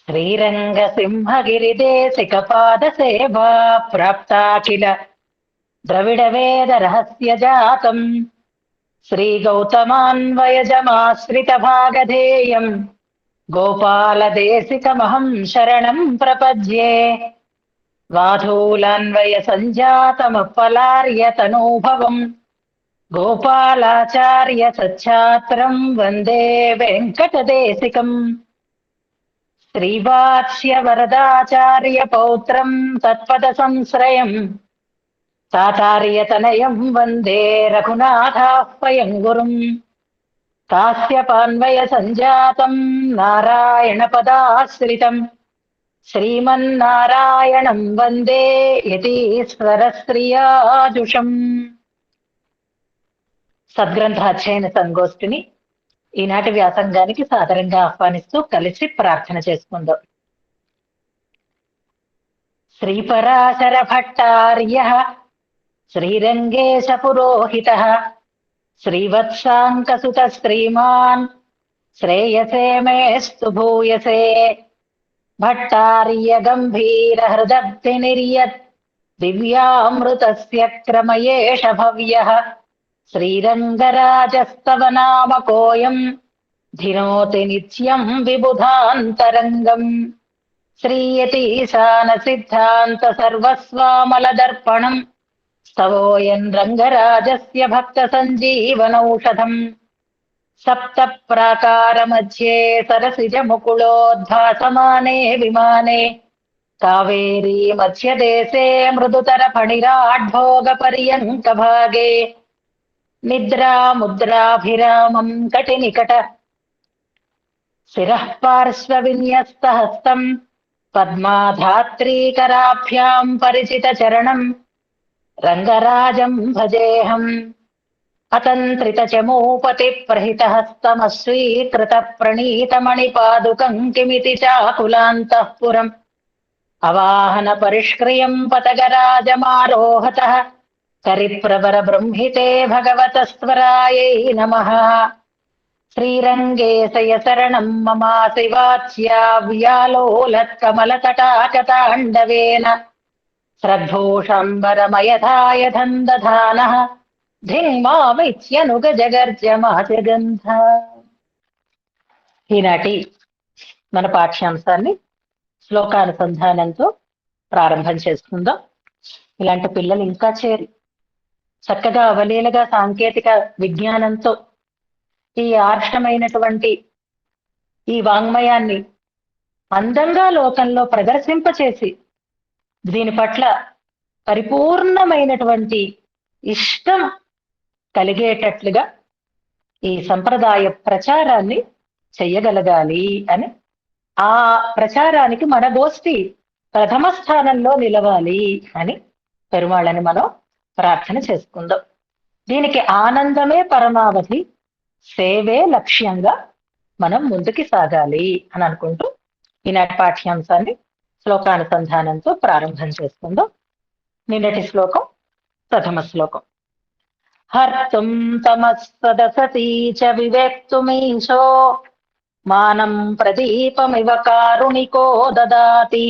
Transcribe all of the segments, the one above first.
श्रीरङ्गसिंहगिरिदेशिकपादसेवा प्राप्ताखिल द्रविडवेदरहस्यजातम् श्रीगौतमान्वयजमाश्रितभागधेयम् गोपालदेशिकमहं शरणं प्रपद्ये। वाधूलान्वयसञ्जातमपलार्यतनूभवम् गोपालाचार्य सच्छात्रम् वन्दे वेङ्कटदेशिकम्। श्रीवात्स्य वरदाचार्य पौत्रम् तत्पदसंश्रयम् तातार्यतनयम् वन्दे रघुनाथाह्वयम् गुरुम्। कास्यपान्वय सञ्जातम् नारायणपदाश्रितम् श्रीमन्नारायणम् वन्दे యతీశ్వరశ్రియాజుషం. సద్గ్రంథాధ్యయన సంగోష్ఠిని ఈనాటి వ్యాసంగానికి సాదరంగా ఆహ్వానిస్తూ కలిసి ప్రార్థన చేసుకుందాం. శ్రీపరాశర భట్టార్యః శ్రీరంగేశ పురోహితః శ్రీవత్సాంకసుత శ్రీమాన్ శ్రేయసే మేస్తు భూయసే. భట్టార్య గంభీర హృదబ్ధి నిర్యత్ దివ్యామృతస్య క్రమయేష భవ్యః. శ్రీరంగరాజస్తవ నామకోయం ధినోతి నిత్యం విబుధాంతరంగం. శ్రీయతీశాన సిద్ధాంత సర్వస్వామలదర్పణం స్తవోయన్ రంగరాజస్య భక్త సంజీవనౌషధం. సప్త ప్రాకార మధ్యే సరసిజ ముకుళోద్భాసమానే విమానే కావేరీ మధ్యదేశే మృదుతర ఫణిరాఢ్భోగ పర్యంక భాగే. నిద్రా ముద్రాభిరామం కటినికట శిరః పార్శ్వ విన్యస్త హస్తం పద్మాధాత్రీకరాభ్యాం పరిచిత చరణం రంగరాజం భజేహం. అతంత్రిత చమూపతి ప్రహిత హస్తమస్వీకృత ప్రణీత మణిపాదుకం కిమితి చాకులాంతఃపురం అవాహన పరిష్క్రియం పతగరాజమారోహతః కరిప్రవర బ్రహ్మితే భగవతస్వరాయై నమః. శ్రీరంగేశయ శరణం మమాసివాచ్యా వ్యాలోలత్కమలతటాకతాండవేన శ్రద్ధూషంబరమయథాయథం దధానః ధింమామిత్యనుగజగర్జమాచగంధ. ఈనాటి మన పాఠ్యాంశాన్ని శ్లోకానుసంధానంతో ప్రారంభం చేసుకుందాం. ఇలాంటి పిల్లలు ఇంకా చేరి చక్కగా అవలీలగా సాంకేతిక విజ్ఞానంతో ఈ ఆర్షమైనటువంటి ఈ వాంగ్మయాన్ని అందంగా లోకంలో ప్రదర్శింపచేసి దీని పట్ల పరిపూర్ణమైనటువంటి ఇష్టం కలిగేటట్లుగా ఈ సంప్రదాయ ప్రచారాన్ని చెయ్యగలగాలి అని, ఆ ప్రచారానికి మన గోష్ఠి ప్రథమ స్థానంలో నిలవాలి అని పెరుమాళ్ళని మనం ప్రార్థన చేసుకుందాం. దీనికి ఆనందమే పరమావధి, సేవే లక్ష్యంగా మనం ముందుకి సాగాలి అని అనుకుంటూ ఈనాటి పాఠ్యాంశాన్ని శ్లోకానుసంధానంతో ప్రారంభం చేసుకుందాం. నిన్నటి శ్లోకం ప్రథమ శ్లోకం. హర్తుం తమస్సదసతీ చ వివేక్తుమీశో మానం ప్రదీపమివ కారుణికో దదాతి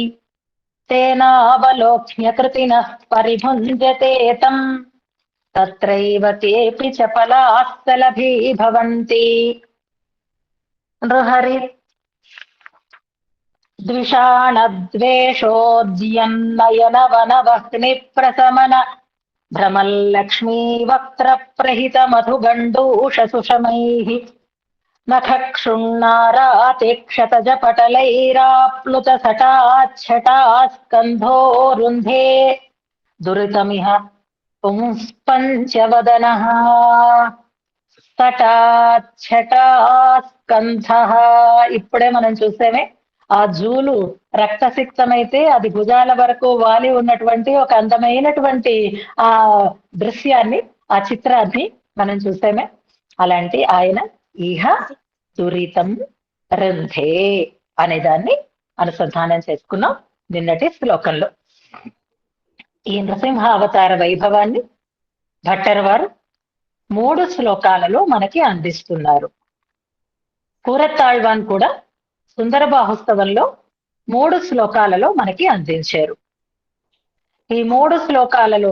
తేనావలోక్య కృతినః పరిభుంజతే తం తత్రైవ తేపి చపలాస్థలభీ భవంతి. నృహరి ద్విషాణద్వేషోద్యన్నయనవనవహ్ని ప్రశమన భ్రమల్లక్ష్మీ వక్త్ర ప్రహిత మధుగండూష సుషమైః నఖక్షుణ్ణారాతిక్షతజ పటలైరాప్లుత సటాచ్ఛటాస్కంధోరుంధే దురితమిహ పుంస్పంచవదనః. సటాచ్ఛటాస్కంధః ఇప్పుడే మనం చూసేమే ఆ జూలు రక్తసిక్తమైతే అది భుజాల వరకు వాలి ఉన్నటువంటి ఒక అందమైనటువంటి ఆ దృశ్యాన్ని, ఆ చిత్రాన్ని మనం చూసేమే. అలాంటి ఆయన ఇహ దురితం రుంధే అనే దాన్ని అనుసంధానం చేసుకున్నాం నిన్నటి శ్లోకంలో. ఈ నృసింహ అవతార వైభవాన్ని భట్టర్ వారు 3 శ్లోకాలలో మనకి అందిస్తున్నారు. కూరత్తాళ్వాన్ కూడా సుందర బాహుస్తవంలో 3 శ్లోకాలలో మనకి అందించారు. ఈ 3 శ్లోకాలలో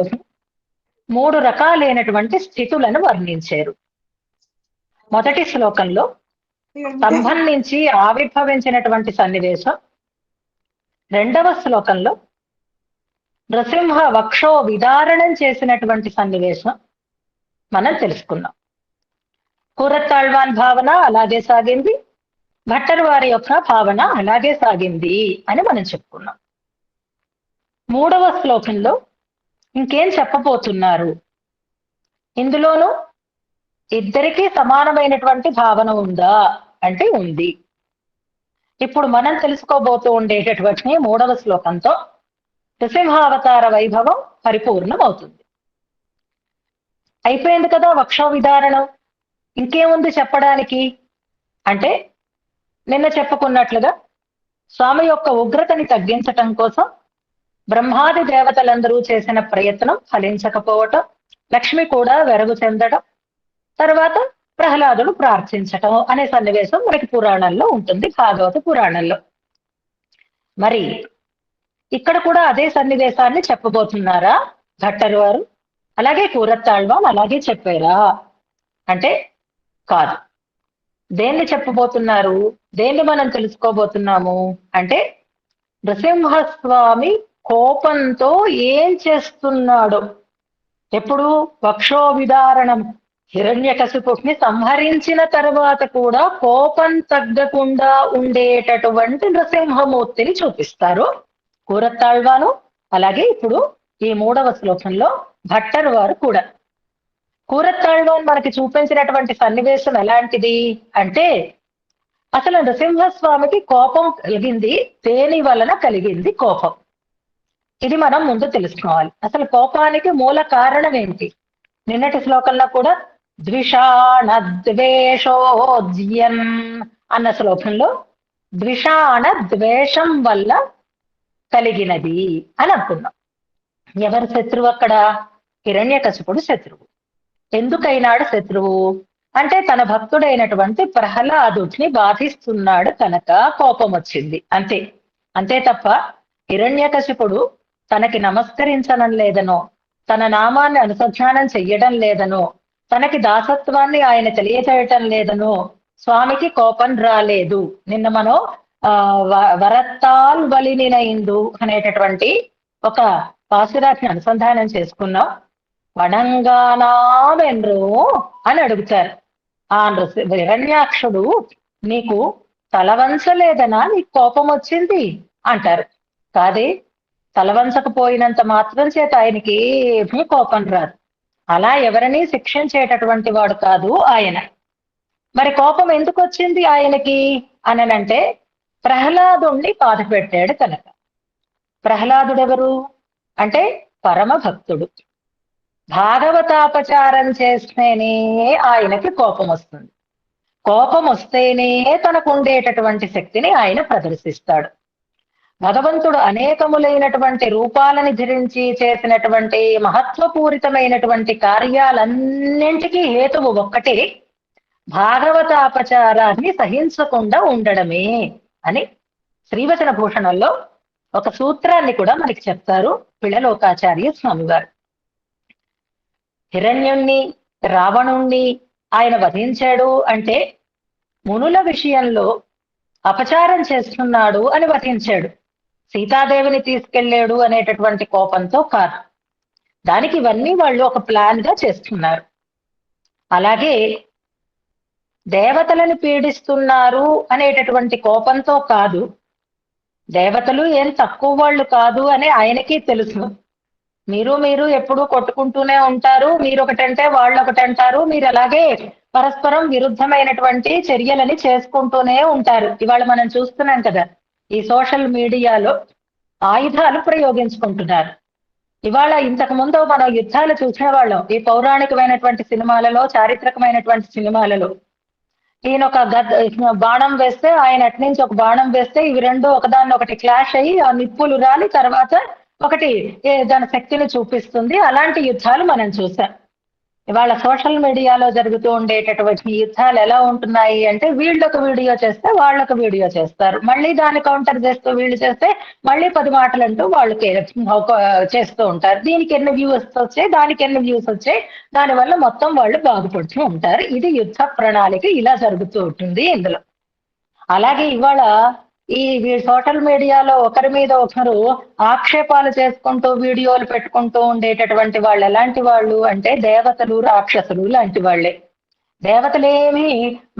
3 రకాలైనటువంటి స్థితులను వర్ణించారు. మొదటి శ్లోకంలో స్తంభం నుంచి ఆవిర్భవించినటువంటి సన్నివేశం, రెండవ శ్లోకంలో నృసింహ వక్షో విదారణం చేసినటువంటి సన్నివేశం మనం తెలుసుకున్నాం. కూరత్తాళ్వాన్ భావన అలాగే సాగింది, భట్టర్ వారి యొక్క భావన అలాగే సాగింది అని మనం చెప్పుకున్నాం. మూడవ శ్లోకంలో ఇంకేం చెప్పబోతున్నారు? ఇందులోనూ ఇద్దరికీ సమానమైనటువంటి భావన ఉందా అంటే ఉంది. ఇప్పుడు మనం తెలుసుకోబోతూ ఉండేటటువంటి మూడవ శ్లోకంతో నృసింహావతార వైభవం పరిపూర్ణం అవుతుంది. అయిపోయింది కదా వక్షో విదారణం, ఇంకేముంది చెప్పడానికి అంటే, నిన్న చెప్పుకున్నట్లుగా స్వామి యొక్క ఉగ్రతని తగ్గించటం కోసం బ్రహ్మాది దేవతలందరూ చేసిన ప్రయత్నం ఫలించకపోవటం, లక్ష్మి కూడా వెరగు చెందడం, తర్వాత ప్రహ్లాదుడు ప్రార్థించటం అనే సన్నివేశం మనకి పురాణంలో ఉంటుంది, భాగవత పురాణంలో. మరి ఇక్కడ కూడా అదే సన్నివేశాన్ని చెప్పబోతున్నారా భట్టర్ వారు? అలాగే కూరత్తాళ్వాన్ అలాగే చెప్పారా అంటే కాదు. దేన్ని చెప్పబోతున్నారు? దేన్ని మనం తెలుసుకోబోతున్నాము అంటే, నృసింహస్వామి కోపంతో ఏం చేస్తున్నాడో, ఎప్పుడు వక్షో విదారణం హిరణ్యకశిపుని సంహరించిన తర్వాత కూడా కోపం తగ్గకుండా ఉండేటటువంటి నృసింహమూర్తిని చూపిస్తారు కూరత్తాళ్వాను, అలాగే ఇప్పుడు ఈ మూడవ శ్లోకంలో భట్టర్ వారు కూడా. కూరత్తాళ్వాన్ మనకి చూపించినటువంటి సన్నివేశం ఎలాంటిది అంటే, అసలు నృసింహస్వామికి కోపం కలిగింది దేని వలన కలిగింది కోపం, ఇది మనం ముందు తెలుసుకోవాలి. అసలు కోపానికి మూల కారణం ఏంటి? నిన్నటి శ్లోకంలో కూడా ద్విషాణ ద్వేషోజ్యం అన్న శ్లోకంలో ద్విషాణ ద్వేషం వల్ల కలిగినది అని అనుకున్నాం. ఎవరు శత్రువు అక్కడ? హిరణ్యకశిపుడు శత్రువు. ఎందుకైనాడు శత్రువు అంటే, తన భక్తుడైనటువంటి ప్రహ్లాదుడిని బాధిస్తున్నాడు కనుక కోపం వచ్చింది, అంతే. అంతే తప్ప హిరణ్యకశిపుడు తనకి నమస్కరించడం లేదనో, తన నామాన్ని అనుసంధానం చెయ్యడం లేదనో, తనకి దాసత్వాన్ని ఆయన తెలియచేయటం లేదనో స్వామికి కోపం రాలేదు. నిన్న మనం వరత్తాల్ వలినినైందు అనేటటువంటి ఒక పాసురాన్ని అనుసంధానం చేసుకున్నాం. వడంగానామెన్రు అని అడుగుతారు. ఆ హిరణ్యాక్షుడు నీకు తలవంచలేదనా నీకు కోపం వచ్చింది అంటారు. కాదే, తలవంచకపోయినంత మాత్రం చేత ఆయనకి ఏమీ కోపం రాదు. అలా ఎవరిని శిక్షించేటటువంటి వాడు కాదు ఆయన. మరి కోపం ఎందుకు వచ్చింది ఆయనకి అనంటే, ప్రహ్లాదుణ్ణి బాధ పెట్టాడు కనుక. ప్రహ్లాదుడెవరు అంటే పరమ భక్తుడు. భాగవతాపచారం చేస్తేనే ఆయనకి కోపం వస్తుంది. కోపం వస్తేనే తనకు ఉండేటటువంటి శక్తిని ఆయన ప్రదర్శిస్తాడు. భగవంతుడు అనేకములైనటువంటి రూపాలని ధరించి చేసినటువంటి మహత్వపూరితమైనటువంటి కార్యాలన్నింటికీ హేతువు ఒక్కటే, భాగవతాపచారాన్ని సహించకుండా ఉండడమే అని శ్రీవచన భూషణంలో ఒక సూత్రాన్ని కూడా మనకి చెప్తారు పిళ్ళలోకాచార్య స్వామి వారు. హిరణ్యుణ్ణి, రావణుణ్ణి ఆయన వధించాడు అంటే మునుల విషయంలో అపచారం చేస్తున్నాడు అని వధించాడు, సీతాదేవిని తీసుకెళ్లాడు అనేటటువంటి కోపంతో కాదు. దానికి ఇవన్నీ వాళ్ళు ఒక ప్లాన్ గా చేస్తున్నారు. అలాగే దేవతలను పీడిస్తున్నారు అనేటటువంటి కోపంతో కాదు. దేవతలు ఏం తక్కువ వాళ్ళు కాదు అని ఆయనకి తెలుసు. మీరు ఎప్పుడూ కొట్టుకుంటూనే ఉంటారు, మీరు ఒకటంటే వాళ్ళు ఒకటంటారు, మీరు అలాగే పరస్పరం విరుద్ధమైనటువంటి చర్యలని చేసుకుంటూనే ఉంటారు. ఇవాళ మనం చూస్తున్నాం కదా, ఈ సోషల్ మీడియాలో ఆయుధాలు ప్రయోగించుకుంటున్నారు. ఇవాళ ఇంతకు ముందు మనం యుద్ధాలు చూసిన వాళ్ళం ఈ పౌరాణికమైనటువంటి సినిమాలలో, చారిత్రకమైనటువంటి సినిమాలలో. ఈయన ఒక బాణం వేస్తే ఆయన అట్నుంచి ఒక బాణం వేస్తే ఇవి రెండు ఒకదాన్ని ఒకటి క్లాష్ అయ్యి ఆ నిప్పులు రాలి తర్వాత ఒకటి దాని శక్తిని చూపిస్తుంది. అలాంటి యుద్ధాలు మనం చూసాం. ఇవాళ సోషల్ మీడియాలో జరుగుతూ ఉండేటటువంటి యుద్ధాలు ఎలా ఉంటున్నాయి అంటే, వీళ్ళొక వీడియో చేస్తే వాళ్ళొక వీడియో చేస్తారు, మళ్ళీ దాన్ని కౌంటర్ చేస్తూ వీళ్ళు చేస్తే మళ్ళీ 10 మాటలంటూ వాళ్ళకి చేస్తూ ఉంటారు. దీనికి ఎన్ని వ్యూస్ వచ్చాయి, దానికి ఎన్ని వ్యూస్ వచ్చాయి, దానివల్ల మొత్తం వాళ్ళు బాగుపడుతూ ఉంటారు. ఇది యుద్ధ ప్రణాళిక ఇలా జరుగుతూ ఉంటుంది ఇందులో. అలాగే ఇవాళ ఈ సోషల్ మీడియాలో ఒకరి మీద ఒకరు ఆక్షేపాలు చేసుకుంటూ వీడియోలు పెట్టుకుంటూ ఉండేటటువంటి వాళ్ళు ఎలాంటి వాళ్ళు అంటే, దేవతలు రాక్షసులు లాంటి వాళ్ళే. దేవతలేమి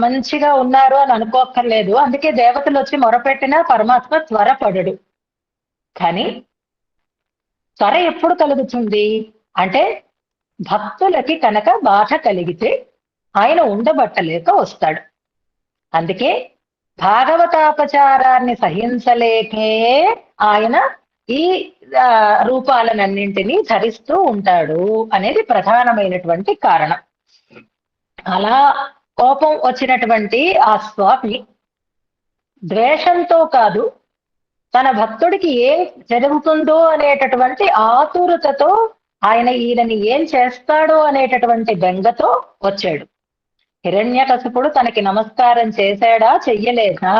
మంచిగా ఉన్నారు అని అనుకోక్కర్లేదు. అందుకే దేవతలు వచ్చి మొరపెట్టినా పరమాత్మ త్వరపడడు. కానీ త్వర ఎప్పుడు కలుగుతుంది అంటే, భక్తులకి కనుక బాధ కలిగితే ఆయన ఉండబట్టలేక వస్తాడు. అందుకే భాగవతాపచారాన్ని సహించలేకే ఆయన ఈ రూపాలనన్నింటినీ ధరిస్తూ ఉంటాడు అనేది ప్రధానమైనటువంటి కారణం. అలా కోపం వచ్చినటువంటి ఆ స్వామి ద్వేషంతో కాదు, తన భక్తుడికి ఏం జరుగుతుందో అనేటటువంటి ఆతురతతో, ఆయన ఈయనని ఏం చేస్తాడో అనేటటువంటి బెంగతో వచ్చాడు. హిరణ్యకశిపుడు తనకి నమస్కారం చేశాడా చెయ్యలేదా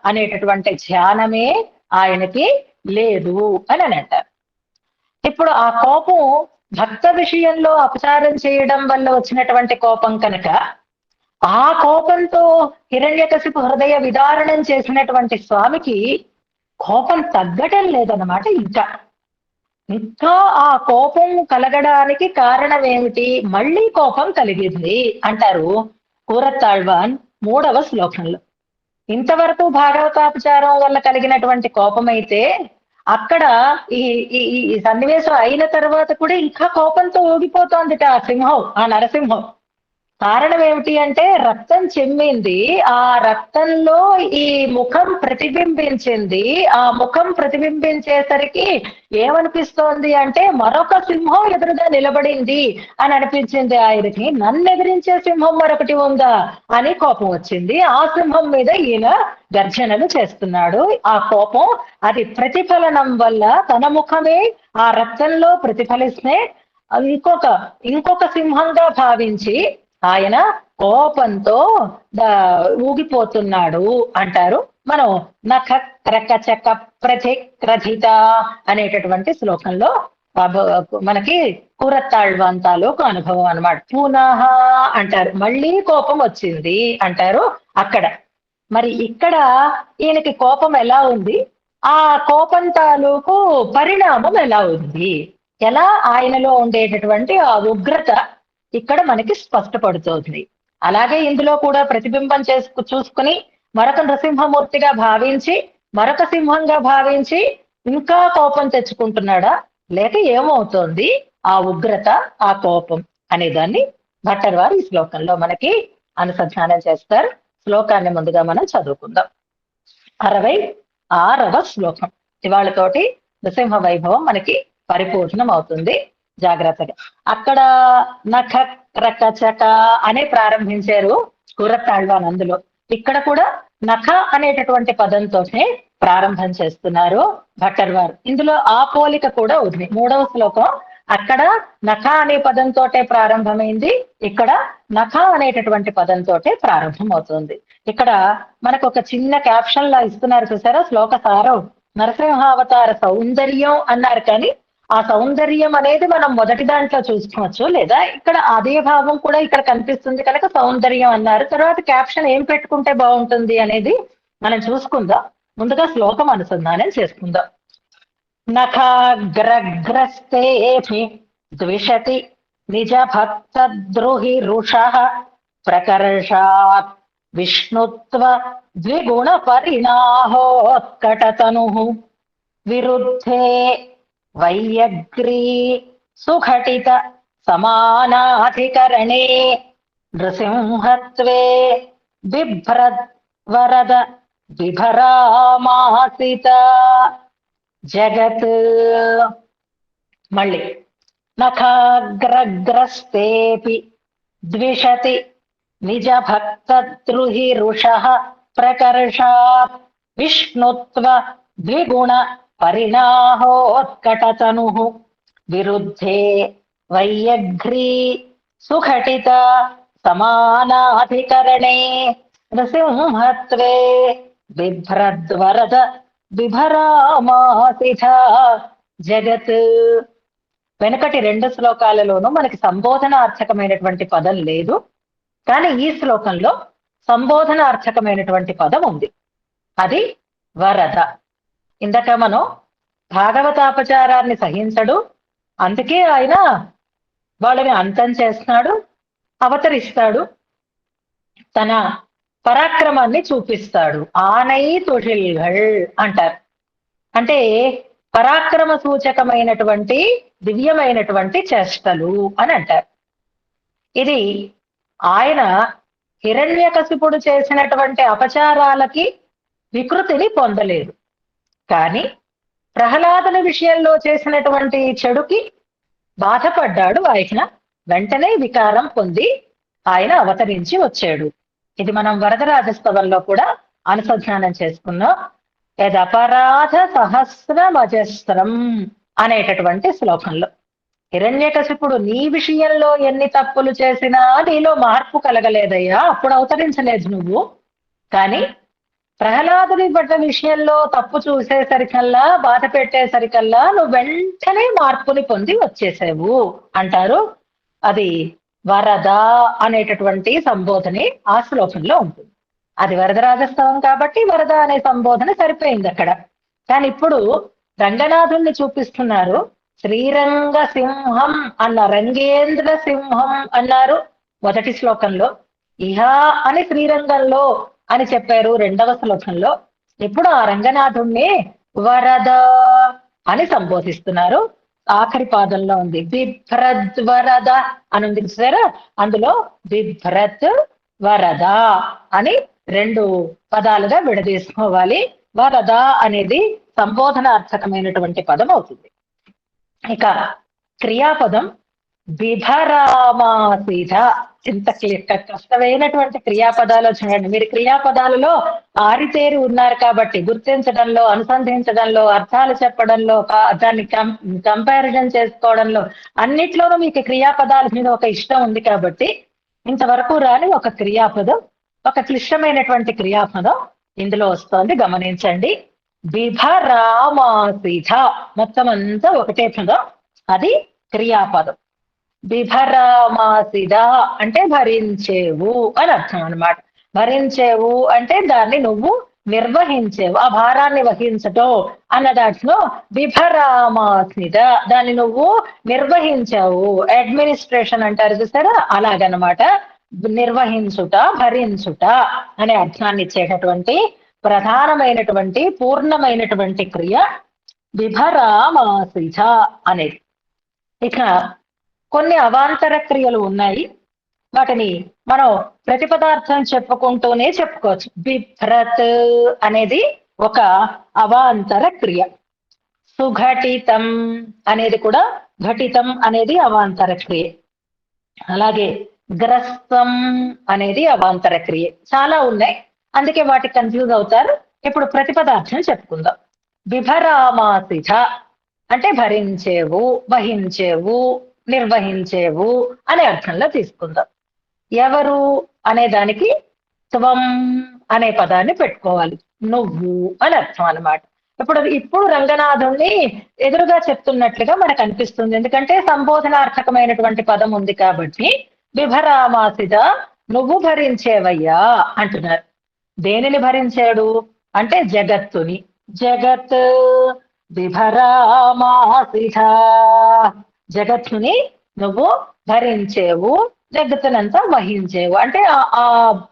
అనేటటువంటి ధ్యానమే ఆయనకి లేదు అని అంటారు. ఇప్పుడు ఆ కోపం భక్త విషయంలో అపచారం చేయడం వల్ల వచ్చినటువంటి కోపం కనుక, ఆ కోపంతో హిరణ్యకశిపు హృదయ విదారణం చేసినటువంటి స్వామికి కోపం తగ్గటం లేదన్నమాట. ఇంకా ఆ కోపం కలగడానికి కారణం ఏమిటి? మళ్ళీ కోపం కలిగింది అంటారు కూరత్తాళ్వాన్ 3వ శ్లోకంలో. ఇంతవరకు భాగవతాపచారం వల్ల కలిగినటువంటి కోపం అయితే, అక్కడ ఈ ఈ సన్నివేశం అయిన తర్వాత కూడా ఇంకా కోపంతో ఊగిపోతోంది ఆ సింహం, ఆ నరసింహం. కారణం ఏమిటి అంటే, రక్తం చెమ్మింది, ఆ రక్తంలో ఈ ముఖం ప్రతిబింబించింది. ఆ ముఖం ప్రతిబింబించేసరికి ఏమనిపిస్తోంది అంటే, మరొక సింహం ఎదురుగా నిలబడింది అని అనిపించింది ఆయనకి. నన్ను ఎదిరించే సింహం మరొకటి ఉందా అని కోపం వచ్చింది. ఆ సింహం మీద ఈయన గర్జనలు చేస్తున్నాడు. ఆ కోపం అది ప్రతిఫలనం వల్ల తన ముఖమే ఆ రక్తంలో ప్రతిఫలిస్తే ఇంకొక సింహంగా భావించి ఆయన కోపంతో ఊగిపోతున్నాడు అంటారు. మనం నఖ క్రకచక ప్రతిక్రధిత అనేటటువంటి శ్లోకంలో మనకి కూరత్తాళ్వాన్ తాలూకు అనుభవం అన్నమాట. పునః అంటారు, మళ్ళీ కోపం వచ్చింది అంటారు అక్కడ. మరి ఇక్కడ ఈయనకి కోపం ఎలా ఉంది, ఆ కోపం తాలూకు పరిణామం ఎలా ఉంది, ఎలా ఆయనలో ఉండేటటువంటి ఆ ఉగ్రత ఇక్కడ మనకి స్పష్టపడుతోంది. అలాగే ఇందులో కూడా ప్రతిబింబం చూసుకుని మరొక నృసింహమూర్తిగా భావించి, మరొక సింహంగా భావించి ఇంకా కోపం తెచ్చుకుంటున్నాడా, లేక ఏమవుతోంది ఆ ఉగ్రత, ఆ కోపం అనే దాన్ని భట్టర్ వారు ఈ శ్లోకంలో మనకి అనుసంధానం చేస్తారు. శ్లోకాన్ని ముందుగా మనం చదువుకుందాం. 66వ శ్లోకం. ఇవాళతోటి నృసింహ వైభవం మనకి పరిపూర్ణం అవుతుంది. జాగ్రత్తగా అక్కడ నఖ రకచక అనే ప్రారంభించారు కూరత్తాళ్వాన్. అందులో ఇక్కడ కూడా నఖ అనేటటువంటి పదంతోనే ప్రారంభం చేస్తున్నారు భట్టర్ వారు. ఇందులో ఆ పోలిక కూడా ఉంది. 3వ శ్లోకం అక్కడ నఖ అనే పదంతోటే ప్రారంభమైంది, ఇక్కడ నఖ అనేటటువంటి పదంతోటే ప్రారంభం అవుతుంది. ఇక్కడ మనకు ఒక చిన్న క్యాప్షన్ లా ఇస్తున్నారు చూసారా, శ్లోక సారం. నరసింహావతార సౌందర్యం అన్నారు, కానీ ఆ సౌందర్యం అనేది మనం మొదటి దాంట్లో చూసుకోవచ్చు, లేదా ఇక్కడ అదే భావం కూడా ఇక్కడ కనిపిస్తుంది కనుక సౌందర్యం అన్నారు. తర్వాత క్యాప్షన్ ఏం పెట్టుకుంటే బాగుంటుంది అనేది మనం చూసుకుందాం. ముందుగా శ్లోకం అనుసంధానం చేసుకుందాం. నఖాగ్రగ్రస్తేభి ద్విషతి నిజ భక్త ద్రోహి రుషః ప్రకర్షాత్ విష్ణుత్వ ద్విగుణ పరిణాహోత్కటతనుః విరుద్ధే వైయగ్రీ సుఘటిత సమానాధికరణే నృసింహత్వే బిభ్రద్ వరద బిభరామాసిత జగత్. మళ్ళీ నఖాగ్రగ్రస్తేపి ద్విషతి నిజ భక్త ద్రుహి రుషః ప్రకర్షాత్ విష్ణుత్వ ద్విగుణ పరిణాహోత్కటతనుః విరుద్ధే వైయఘ్రీ సుఘటిత సమానాధికరణే నృసింహత్వే బిభ్రద్వరద బిభరామాసిధ జగత్. వెనకటి 2 శ్లోకాలలోనూ మనకి సంబోధనార్థకమైనటువంటి పదం లేదు, కానీ ఈ శ్లోకంలో సంబోధనార్థకమైనటువంటి పదం ఉంది. అది వరద. ఇందాక మనం భాగవతాపచారాన్ని సహించడు, అందుకే ఆయన వాళ్ళని అంతం చేస్తున్నాడు, అవతరిస్తాడు, తన పరాక్రమాన్ని చూపిస్తాడు. ఆనై తొషిల్గల్ అంటారు. అంటే పరాక్రమ సూచకమైనటువంటి దివ్యమైనటువంటి చేష్టలు అని అంటారు. ఇది ఆయన హిరణ్యకశిపుడు చేసినటువంటి అపచారాలకి వికృతిని పొందలేదు, కానీ ప్రహ్లాదుని విషయంలో చేసినటువంటి చెడుకి బాధపడ్డాడు. ఆయన వెంటనే వికారం పొంది ఆయన అవతరించి వచ్చాడు. ఇది మనం వరదరాజస్తవంలో కూడా అనుసంధానం చేసుకున్నాం. యదపరాధ సహస్రమజస్రం అనేటటువంటి శ్లోకంలో హిరణ్యకశిపుడు నీ విషయంలో ఎన్ని తప్పులు చేసినా నీలో మార్పు కలగలేదయ్యా, అప్పుడు అవతరించలేదు నువ్వు. కానీ ప్రహ్లాదుని బట్ట విషయంలో తప్పు చూసేసరికల్లా, బాధ పెట్టేసరికల్లా నువ్వు వెంటనే మార్పుని పొంది వచ్చేసావు అంటారు. అది వరద అనేటటువంటి సంబోధన ఆ శ్లోకంలో ఉంటుంది. అది వరదరాజస్తవం కాబట్టి వరద అనే సంబోధన సరిపోయింది అక్కడ. కానీ ఇప్పుడు రంగనాథుణ్ణి చూపిస్తున్నారు. శ్రీరంగ సింహం అన్న, రంగేంద్ర సింహం అన్నారు మొదటి శ్లోకంలో. ఇహ అని శ్రీరంగంలో అని చెప్పారు 2వ శ్లోకంలో. ఇప్పుడు ఆ రంగనాథుణ్ణి వరద అని సంబోధిస్తున్నారు. ఆఖరి పాదంలో ఉంది బిభ్రద్వరద అని ఉంది చూసారా, అందులో బిభ్రత్ వరద అని 2 పదాలుగా విడదీసుకోవాలి. వరద అనేది సంబోధనార్థకమైనటువంటి పదం అవుతుంది. ఇక క్రియాపదం బిభరామాసిధ. ఇంత కష్టమైనటువంటి క్రియాపదాలు చూడండి. మీరు క్రియాపదాలలో ఆరితేరి ఉన్నారు కాబట్టి గుర్తించడంలో, అనుసంధించడంలో, అర్థాలు చెప్పడంలో, దాన్ని కంపారిజన్ చేసుకోవడంలో అన్నిట్లోనూ మీకు క్రియాపదాల మీద ఒక ఇష్టం ఉంది కాబట్టి ఇంతవరకు రాని ఒక క్రియాపదం, ఒక క్లిష్టమైనటువంటి క్రియాపదం ఇందులో వస్తోంది. గమనించండి. బిభరామాసిధ మొత్తం అంతా ఒకటే పదం, అది క్రియాపదం. బిభరామాసిధ అంటే భరించేవు అని అర్థం అన్నమాట. భరించేవు అంటే దాన్ని నువ్వు నిర్వహించేవు, ఆ భారాన్ని వహించటం అన్న దాంట్లో బిభరామాసిధ దాన్ని నువ్వు నిర్వహించావు. అడ్మినిస్ట్రేషన్ అంటారు చూసారా, అలాగనమాట. నిర్వహించుట, భరించుట అనే అర్థాన్ని ఇచ్చేటటువంటి ప్రధానమైనటువంటి పూర్ణమైనటువంటి క్రియ బిభరామాసిధ అనేది. ఇక కొన్ని అవాంతర క్రియలు ఉన్నాయి, వాటిని మనం ప్రతిపదార్థం చెప్పుకుంటూనే చెప్పుకోవచ్చు. బిభ్రత్ అనేది ఒక అవాంతర క్రియ. సుఘటితం అనేది కూడా, ఘటితం అనేది అవాంతర క్రియ. అలాగే గ్రస్తం అనేది అవాంతర క్రియ. చాలా ఉన్నాయి, అందుకే వాటికి కన్ఫ్యూజ్ అవుతారు. ఇప్పుడు ప్రతిపదార్థం చెప్పుకుందాం. బిభరామాసిధ అంటే భరించేవు, వహించేవు, నిర్వహించేవు అనే అర్థంలో తీసుకుందాం. ఎవరు అనే దానికి త్వం అనే పదాన్ని పెట్టుకోవాలి. నువ్వు అని అర్థం అన్నమాట. ఇప్పుడు రంగనాథుణ్ణి ఎదురుగా చెప్తున్నట్లుగా మనకు అనిపిస్తుంది, ఎందుకంటే సంబోధనార్థకమైనటువంటి పదం ఉంది కాబట్టి. బిభరామాసిధ నువ్వు భరించేవయ్యా అంటున్నారు. దేనిని భరించాడు అంటే జగత్తుని. జగత్ బిభరామాసిధ, జగత్తుని నువ్వు భరించేవు, జగత్తునంతా వహించేవు అంటే ఆ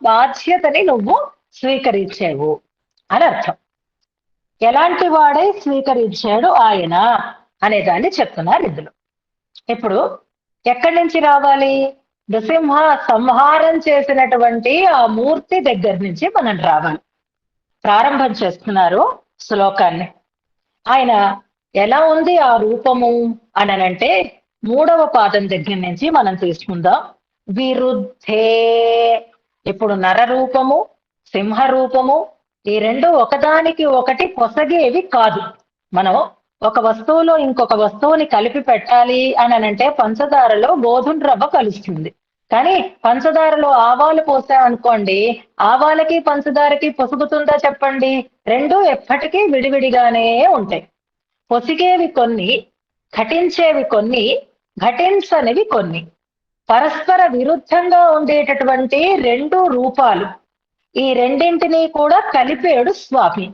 బాధ్యతని నువ్వు స్వీకరించేవు అని అర్థం. ఎలాంటి వాడే స్వీకరించాడు ఆయన అనే దాన్ని చెప్తున్నారు ఇందులో. ఇప్పుడు ఎక్కడి నుంచి రావాలి? నృసింహ సంహారం చేసినటువంటి ఆ మూర్తి దగ్గర నుంచి మనం రావాలి. ప్రారంభం చేస్తున్నారు శ్లోకాన్ని. ఆయన ఎలా ఉంది ఆ రూపము అనంటే 3వ పాదం దగ్గర నుంచి మనం తీసుకుందాం. విరుద్ధే. ఇప్పుడు నర రూపము, సింహ రూపము ఈ 2 ఒకదానికి ఒకటి పొసగేవి కాదు. మనం ఒక వస్తువులో ఇంకొక వస్తువుని కలిపి పెట్టాలి అనంటే పంచదారలో గోధుమ రవ్వ కలుస్తుంది. కానీ పంచదారలో ఆవాలు పోసామనుకోండి, ఆవాలకి పంచదారకి పొసుగుతుందా చెప్పండి? రెండు ఎప్పటికీ విడివిడిగానే ఉంటాయి. పొసిగేవి కొన్ని, ఘటించేవి కొన్ని, ఘటించనివి కొన్ని. పరస్పర విరుద్ధంగా ఉండేటటువంటి రెండు రూపాలు, ఈ రెండింటినీ కూడా కలిపేడు స్వామి.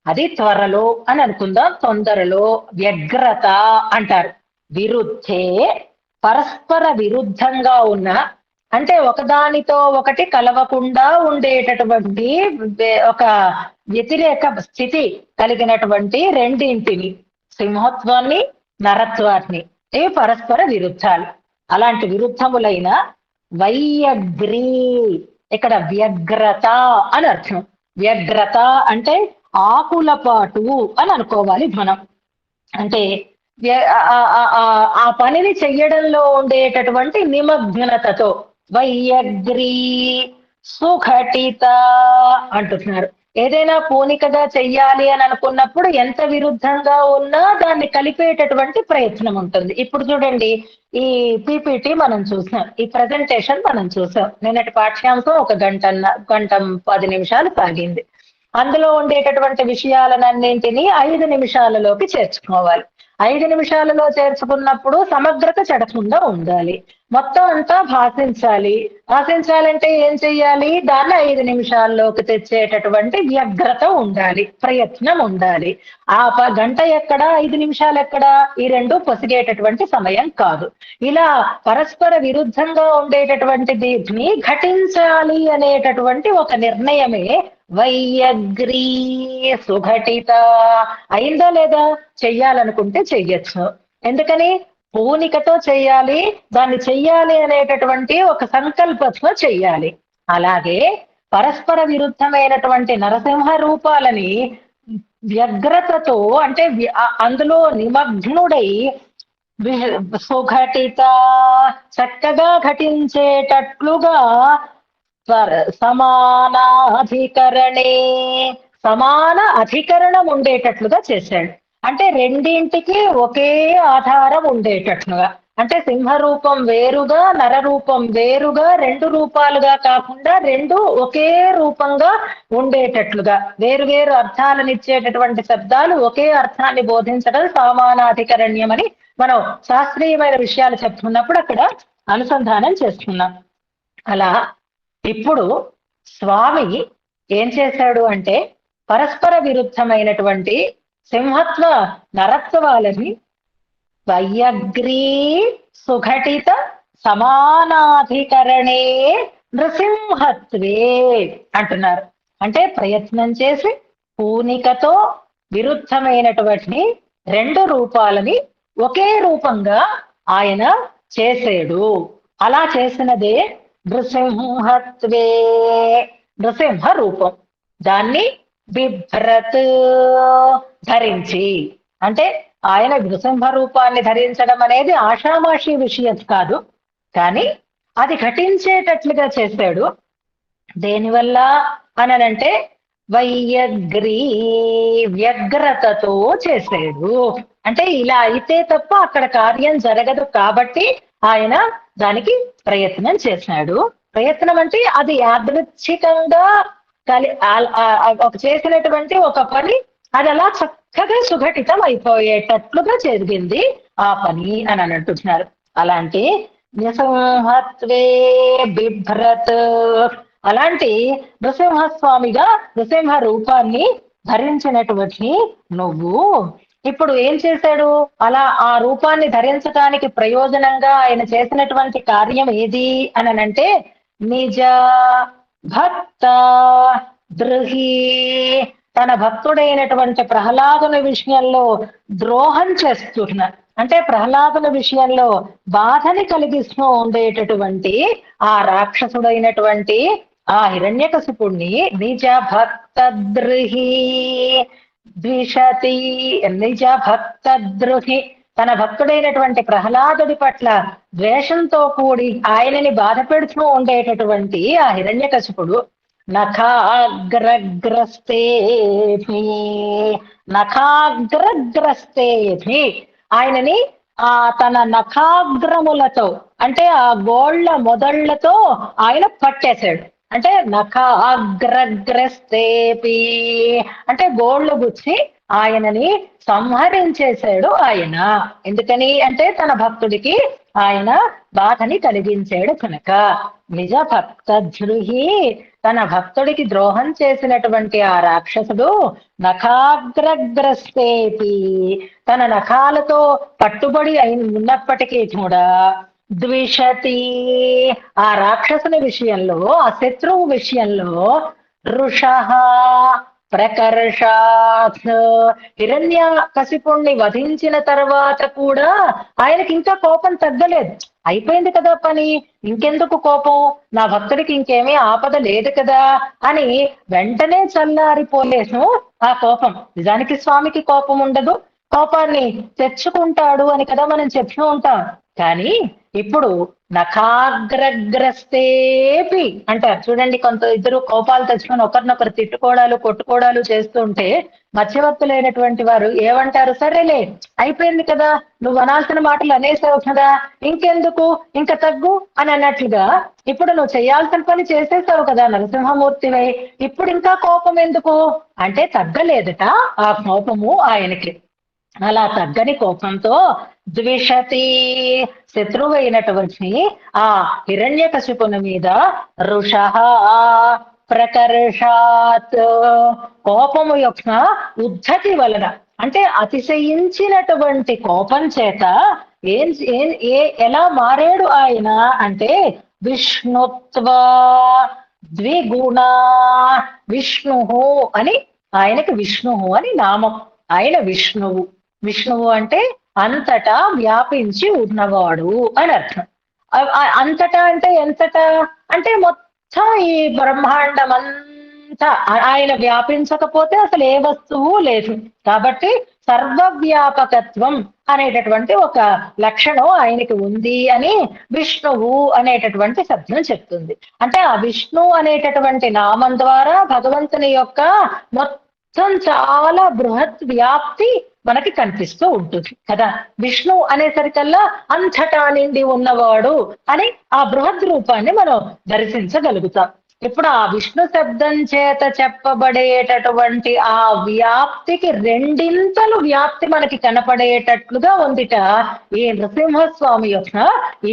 అది త్వరలో అని అనుకుందాం, తొందరలో. వ్యగ్రత అంటారు. విరుద్ధే, పరస్పర విరుద్ధంగా ఉన్న, అంటే ఒకదానితో ఒకటి కలవకుండా ఉండేటటువంటి ఒక వ్యతిరేక స్థితి కలిగినటువంటి రెండింటిని, సింహత్వాన్ని, నరత్వాన్ని, ఇవి పరస్పర విరుద్ధాలు. అలాంటి విరుద్ధములైన వైయగ్రీ, ఇక్కడ వ్యగ్రత అని అర్థం. వ్యగ్రత అంటే ఆకులపాటు అని అనుకోవాలి మనం. అంటే ఆ పనిని చెయ్యడంలో ఉండేటటువంటి నిమగ్నతతో వైయగ్రీ సుఘటిత అంటున్నారు. ఏదైనా పూనికగా చెయ్యాలి అని అనుకున్నప్పుడు ఎంత విరుద్ధంగా ఉన్నా దాన్ని కలిపేటటువంటి ప్రయత్నం ఉంటుంది. ఇప్పుడు చూడండి, ఈ పీపీటీ మనం చూసాం, ఈ ప్రజెంటేషన్ మనం చూసాం. నిన్నటి పాఠ్యాంశం ఒక గంట 10 నిమిషాలు సాగింది. అందులో ఉండేటటువంటి విషయాలన్నింటినీ 5 నిమిషాలలోకి చేర్చుకోవాలి. 5 నిమిషాలలో చేర్చుకున్నప్పుడు సమగ్రత చెడకుండా ఉండాలి. మొత్తం అంతా భాషించాలి. భాషించాలంటే ఏం చెయ్యాలి? దాన్ని 5 నిమిషాల్లోకి తెచ్చేటటువంటి వ్యగ్రత ఉండాలి, ప్రయత్నం ఉండాలి. ఆ గంట ఎక్కడ, 5 నిమిషాలు ఎక్కడ? ఈ రెండు పొసిగేటటువంటి సమయం కాదు. ఇలా పరస్పర విరుద్ధంగా ఉండేటటువంటి దీన్ని ఘటించాలి అనేటటువంటి ఒక నిర్ణయమే వైయగ్రీ సుఘటిత. అయిందా లేదా? చెయ్యాలనుకుంటే చెయ్యొచ్చు. ఎందుకని? పూనికతో చెయ్యాలి, దాన్ని చెయ్యాలి అనేటటువంటి ఒక సంకల్పంతో చెయ్యాలి. అలాగే పరస్పర విరుద్ధమైనటువంటి నరసింహ రూపాలని వ్యగ్రతతో, అంటే అందులో నిమగ్నుడై సుఘటిత, చక్కగా ఘటించేటట్లుగా సమానాధికరణే, సమాన అధికరణం ఉండేటట్లుగా చేశాడు. అంటే రెండింటికి ఒకే ఆధారం ఉండేటట్లుగా, అంటే సింహరూపం వేరుగా, నరరూపం వేరుగా, రెండు రూపాలుగా కాకుండా రెండు ఒకే రూపంగా ఉండేటట్లుగా, వేరు అర్థాలను ఇచ్చేటటువంటి శబ్దాలు ఒకే అర్థాన్ని బోధించడం సమానాధికరణ్యం అని మనం శాస్త్రీయమైన విషయాలు చెప్తున్నప్పుడు అక్కడ అనుసంధానం చేస్తున్నాం. అలా ఇప్పుడు స్వామి ఏం చేశాడు అంటే, పరస్పర విరుద్ధమైనటువంటి సింహత్వ నరత్వాలని వైయగ్రీ సుఘటిత సమానాధికరణే నృసింహత్వే అంటున్నారు. అంటే ప్రయత్నం చేసి పూనికతో విరుద్ధమైనటువంటి రెండు రూపాలని ఒకే రూపంగా ఆయన చేసాడు. అలా చేసినదే నృసింహత్వే, నృసింహ రూపం. దాన్ని బిభ్రత్, ధరించి. అంటే ఆయన నృసింహ రూపాన్ని ధరించడం అనేది ఆషామాషి విషయం కాదు, కానీ అది ఘటించేటట్లుగా చేశాడు. దేనివల్ల అనంటే వైయగ్రీ, వ్యగ్రతతో చేశాడు. అంటే ఇలా అయితే తప్ప అక్కడ కార్యం జరగదు కాబట్టి ఆయన దానికి ప్రయత్నం చేశాడు. ప్రయత్నం అంటే అది యాదృచ్ఛికంగా చేసినటువంటి ఒక పని, అది అలా చక్కగా సుఘటితం అయిపోయేటట్లుగా జరిగింది ఆ పని అని అంటున్నారు. అలాంటి నృసింహత్వే బిభ్రత్, అలాంటి నృసింహస్వామిగా నృసింహ రూపాన్ని ధరించినటువంటి నువ్వు ఇప్పుడు ఏం చేశాడు? అలా ఆ రూపాన్ని ధరించడానికి ప్రయోజనంగా ఆయన చేసినటువంటి కార్యం ఏది అనంటే, నిజ భక్త ద్రోహి, తన భక్తుడైనటువంటి ప్రహ్లాదుని విషయంలో ద్రోహం చేస్తున్నారు. అంటే ప్రహ్లాదుని విషయంలో బాధని కలిగిస్తూ ఉండేటటువంటి ఆ రాక్షసుడైనటువంటి ఆ హిరణ్యకశిపుణ్ణి నిజ భక్త ద్రోహి ద్విషతి, నిజ భక్త ద్రోహి, తన భక్తుడైనటువంటి ప్రహ్లాదుడి పట్ల ద్వేషంతో కూడి ఆయనని బాధ పెడుతూ ఉండేటటువంటి ఆ హిరణ్యకశిపుడు నఖాగ్రగ్రస్తేభి, నఖాగ్రగ్రస్తేభి, ఆయనని తన నఖాగ్రములతో, అంటే ఆ గోళ్ల మొదళ్లతో ఆయన పట్టేశాడు. అంటే నఖాగ్రగ్రస్తేపి అంటే గోళ్లు గుచ్చి ఆయనని సంహరించేశాడు ఆయన. ఎందుకని అంటే తన భక్తుడికి ఆయన బాధని కలిగించాడు కనుక. నిజ భక్తద్రుహి తన భక్తుడికి ద్రోహం చేసినటువంటి ఆ రాక్షసుడు నఖాగ్రగ్రస్తేపి తన నఖాలతో పట్టుబడి ఉన్నప్పటికీ కూడా ద్విషతి ఆ రాక్షసుని విషయంలో ఆ శత్రువు విషయంలో రుషః ప్రకర్షాత్ హిరణ్యకశిపుణ్ణి వధించిన తర్వాత కూడా ఆయనకి ఇంకా కోపం తగ్గలేదు. అయిపోయింది కదా పని, ఇంకెందుకు కోపం, నా భక్తుడికి ఇంకేమీ ఆపద లేదు కదా అని వెంటనే చల్లారిపోలేను ఆ కోపం. నిజానికి స్వామికి కోపం ఉండదు, కోపాన్ని తెచ్చుకుంటాడు అని కదా మనం చెప్తూ ఉంటాం. కానీ ఇప్పుడు నఖాగ్రగ్రస్తేపి అంటారు చూడండి. కొంత ఇద్దరు కోపాలు తెచ్చుకొని ఒకరినొకరు తిట్టుకోవడాలు కొట్టుకోవడాలు చేస్తుంటే మధ్యవర్తులైనటువంటి వారు ఏమంటారు, సరేలే అయిపోయింది కదా, నువ్వు అనాల్సిన మాటలు అనేసావు కదా, ఇంకెందుకు ఇంకా తగ్గు అని అన్నట్లుగా ఇప్పుడు నువ్వు చేయాల్సిన పని చేసేసావు కదా నరసింహమూర్తివై, ఇప్పుడు ఇంకా కోపం ఎందుకు అంటే తగ్గలేదట ఆ కోపము ఆయనకి. అలా తగ్గని కోపంతో ద్విషతి శత్రువైనటువంటి ఆ హిరణ్యకశిపుని మీద రుషః ప్రకర్షాత్ కోపము యొక్క ఉద్ధతి వలన అంటే అతిశయించినటువంటి కోపం చేత ఎలా మారాడు ఆయన అంటే విష్ణుత్వ ద్విగుణ విష్ణువు అని ఆయనకి విష్ణువు అని నామం. ఆయన విష్ణువు. విష్ణువు అంటే అంతటా వ్యాపించి ఉన్నవాడు అని అర్థం. అంతటా అంటే ఎంతటా అంటే మొత్తం ఈ బ్రహ్మాండం అంతా ఆయన వ్యాపించకపోతే అసలు ఏ వస్తువు లేదు. కాబట్టి సర్వవ్యాపకత్వం అనేటటువంటి ఒక లక్షణం ఆయనకి ఉంది అని విష్ణువు అనేటటువంటి శబ్దం చెప్తుంది. అంటే ఆ విష్ణు అనేటటువంటి నామం ద్వారా భగవంతుని యొక్క మొత్తం చాలా బృహత్ వ్యాప్తి మనకి కనిపిస్తూ ఉంటుంది కదా. విష్ణు అనేసరికల్లా అంతటా నిండి ఉన్నవాడు అని ఆ బృహద్ రూపాన్ని మనం దర్శించగలుగుతాం. ఇప్పుడు ఆ విష్ణు శబ్దం చేత చెప్పబడేటటువంటి ఆ వ్యాప్తికి రెండింతలు వ్యాప్తి మనకి కనపడేటట్లుగా ఉందిట ఈ నృసింహస్వామి యొక్క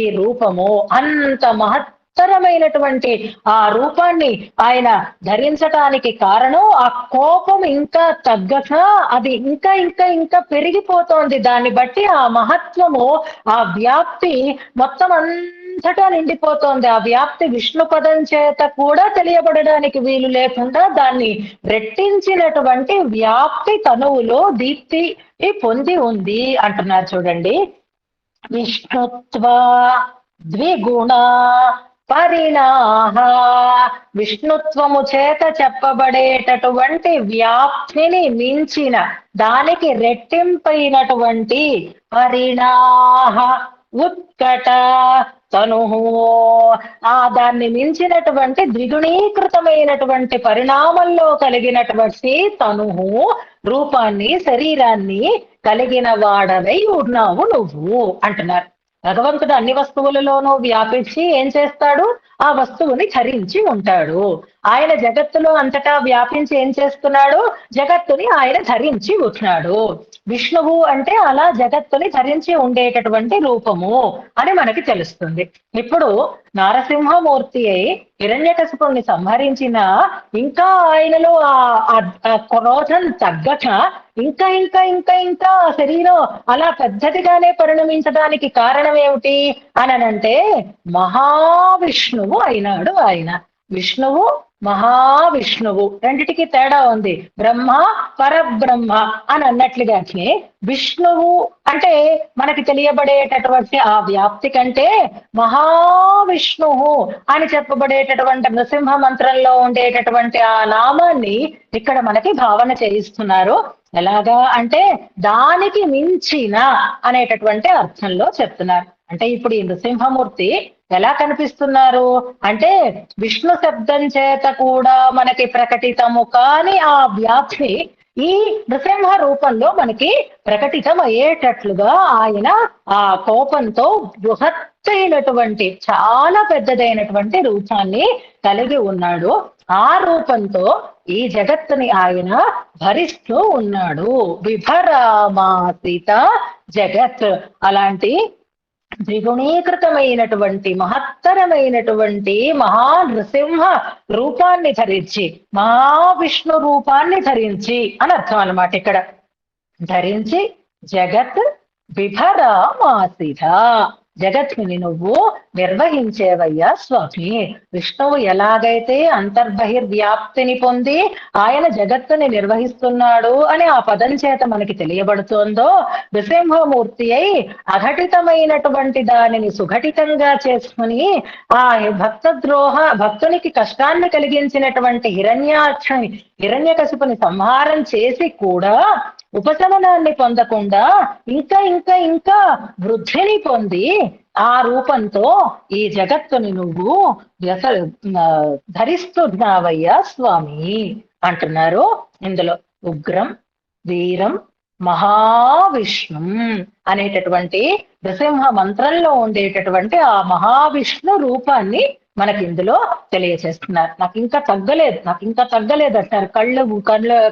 ఈ రూపము. అంత మహత్తరమైనటువంటి ఆ రూపాన్ని ఆయన ధరించటానికి కారణం ఆ కోపం ఇంకా తగ్గక అది ఇంకా ఇంకా ఇంకా పెరిగిపోతోంది. దాన్ని బట్టి ఆ మహత్వము ఆ వ్యాప్తి మొత్తం అంతటా నిండిపోతోంది. ఆ వ్యాప్తి విష్ణు పదం చేత కూడా తెలియబడడానికి వీలు లేకుండా దాన్ని రెట్టించినటువంటి వ్యాప్తి తనువులో దీప్తి పొంది ఉంది అంటున్నారు చూడండి. విష్ణుత్వ ద్విగుణ పరిణాహ విష్ణుత్వము చేత చెప్పబడేటటువంటి వ్యాప్తిని మించిన దానికి రెట్టింపైనటువంటి పరిణాహ ఉత్కట తను దాన్ని మించినటువంటి ద్విగుణీకృతమైనటువంటి పరిణామంలో కలిగినటువంటి తనుహు రూపాన్ని శరీరాన్ని కలిగిన వాడవై ఉన్నావు నువ్వు అంటున్నారు. భగవంతుడు అన్ని వస్తువులలోనూ వ్యాపించి ఏం చేస్తాడు, ఆ వస్తువుని ధరించి ఉంటాడు. ఆయన జగత్తులో అంతటా వ్యాపించి ఏం చేస్తున్నాడు, జగత్తుని ఆయన ధరించి ఉంటున్నాడు. విష్ణువు అంటే అలా జగత్తుని ధరించి ఉండేటటువంటి రూపము అని మనకి తెలుస్తుంది. ఇప్పుడు నారసింహమూర్తి అయి హిరణ్యకశిపుణ్ణి సంహరించిన ఇంకా ఆయనలో ఆ క్రోధం తగ్గక ఇంకా ఇంకా ఇంకా ఇంకా శరీరం అలా పెద్దదిగానే పరిణమించడానికి కారణం ఏమిటి అనంటే మహావిష్ణువు అయినాడు ఆయన. విష్ణువు మహావిష్ణువు రెండిటికి తేడా ఉంది. బ్రహ్మ పరబ్రహ్మ అని అన్నట్లుగానే విష్ణువు అంటే మనకి తెలియబడేటటువంటి ఆ వ్యాప్తి కంటే మహావిష్ణువు అని చెప్పబడేటటువంటి నృసింహ మంత్రంలో ఉండేటటువంటి ఆ నామాన్ని ఇక్కడ మనకి భావన చేయిస్తున్నారు. ఎలాగా అంటే దానికి మించిన అనేటటువంటి అర్థంలో చెప్తున్నారు. అంటే ఇప్పుడు ఈ నృసింహమూర్తి ఎలా కనిపిస్తున్నారు అంటే విష్ణు శబ్దం చేత కూడా మనకి ప్రకటితము కాని ఆ వ్యాప్తి ఈ నృసింహ రూపంలో మనకి ప్రకటితం అయ్యేటట్లుగా ఆయన ఆ కోపంతో బృహత్ ఎత్తైనటువంటి చాలా పెద్దదైనటువంటి రూపాన్ని కలిగి ఉన్నాడు. ఆ రూపంతో ఈ జగత్తుని ఆయన భరిస్తూ ఉన్నాడు. విభరామాసిత జగత్, అలాంటి ద్విగుణీకృతమైనటువంటి మహత్తరమైనటువంటి మహా నృసింహ రూపాన్ని ధరించి, మహావిష్ణు రూపాన్ని ధరించి అని అర్థం అన్నమాట. ఇక్కడ ధరించి జగత్ బిభరామాసిత, జగత్తుని నువ్వు నిర్వహించేవయ్యా స్వామి. విష్ణువు ఎలాగైతే అంతర్బహిర్వ్యాప్తిని పొంది ఆయన జగత్తుని నిర్వహిస్తున్నాడు అని ఆ పదం చేత మనకి తెలియబడుతోందో, నృసింహమూర్తి అయి అఘటితమైనటువంటి దానిని సుఘటితంగా చేసుకుని ఆ భక్తునికి కష్టాన్ని కలిగించినటువంటి హిరణ్యకశిపుని సంహారం చేసి కూడా ఉపశమనాన్ని పొందకుండా ఇంకా ఇంకా ఇంకా వృద్ధిని పొంది ఆ రూపంతో ఈ జగత్తుని నువ్వు ధరిస్తున్నావయ్యా స్వామి అంటున్నారు ఇందులో. ఉగ్రం వీరం మహావిష్ణుం అనేటటువంటి నృసింహ మంత్రంలో ఉండేటటువంటి ఆ మహావిష్ణు రూపాన్ని మనకి ఇందులో తెలియచేస్తున్నారు. నాకు ఇంకా తగ్గలేదు అంటారు.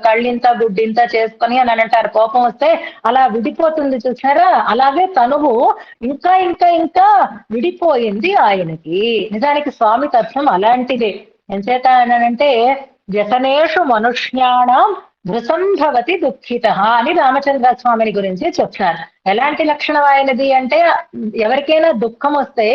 కళ్ళింత గుడ్డింత చేసుకొని అని అంటారు. కోపం వస్తే అలా విడిపోతుంది చూసారా, అలాగే తనువు ఇంకా ఇంకా ఇంకా విడిపోయింది ఆయనకి. నిజానికి స్వామి తత్వం అలాంటిదే. ఎంచేత అనంటే వ్యసనేషు మనుష్యాణం భృసంభవతి దుఃఖిత అని రామచంద్ర స్వామిని గురించి చెప్తున్నారు. ఎలాంటి లక్షణం ఆయనది అంటే, ఎవరికైనా దుఃఖం వస్తే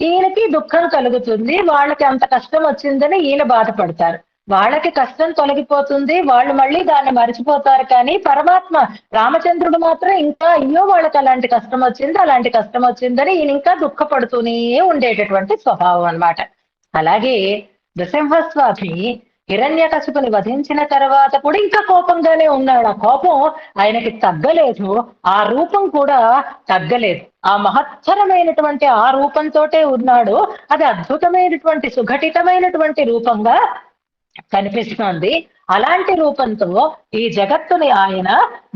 ఈయనకి దుఃఖం కలుగుతుంది, వాళ్ళకి అంత కష్టం వచ్చిందని ఈయన బాధపడతారు. వాళ్ళకి కష్టం తొలగిపోతుంది, వాళ్ళు మళ్ళీ దాన్ని మర్చిపోతారు. కానీ పరమాత్మ రామచంద్రుడు మాత్రం ఇంకా అయ్యో వాళ్ళకి అలాంటి కష్టం వచ్చిందని ఈయన ఇంకా దుఃఖపడుతూనే ఉండేటటువంటి స్వభావం అన్నమాట. అలాగే నృసింహస్వామి హిరణ్యకశిపుని వధించిన తర్వాత కూడా ఇంకా కోపంగానే ఉన్నాడు. ఆ కోపం ఆయనకి తగ్గలేదు, ఆ రూపం కూడా తగ్గలేదు. ఆ మహత్తరమైనటువంటి ఆ రూపంతోటే ఉన్నాడు. అది అద్భుతమైనటువంటి సుఘటితమైనటువంటి రూపంగా కనిపిస్తోంది. అలాంటి రూపంతో ఈ జగత్తుని ఆయన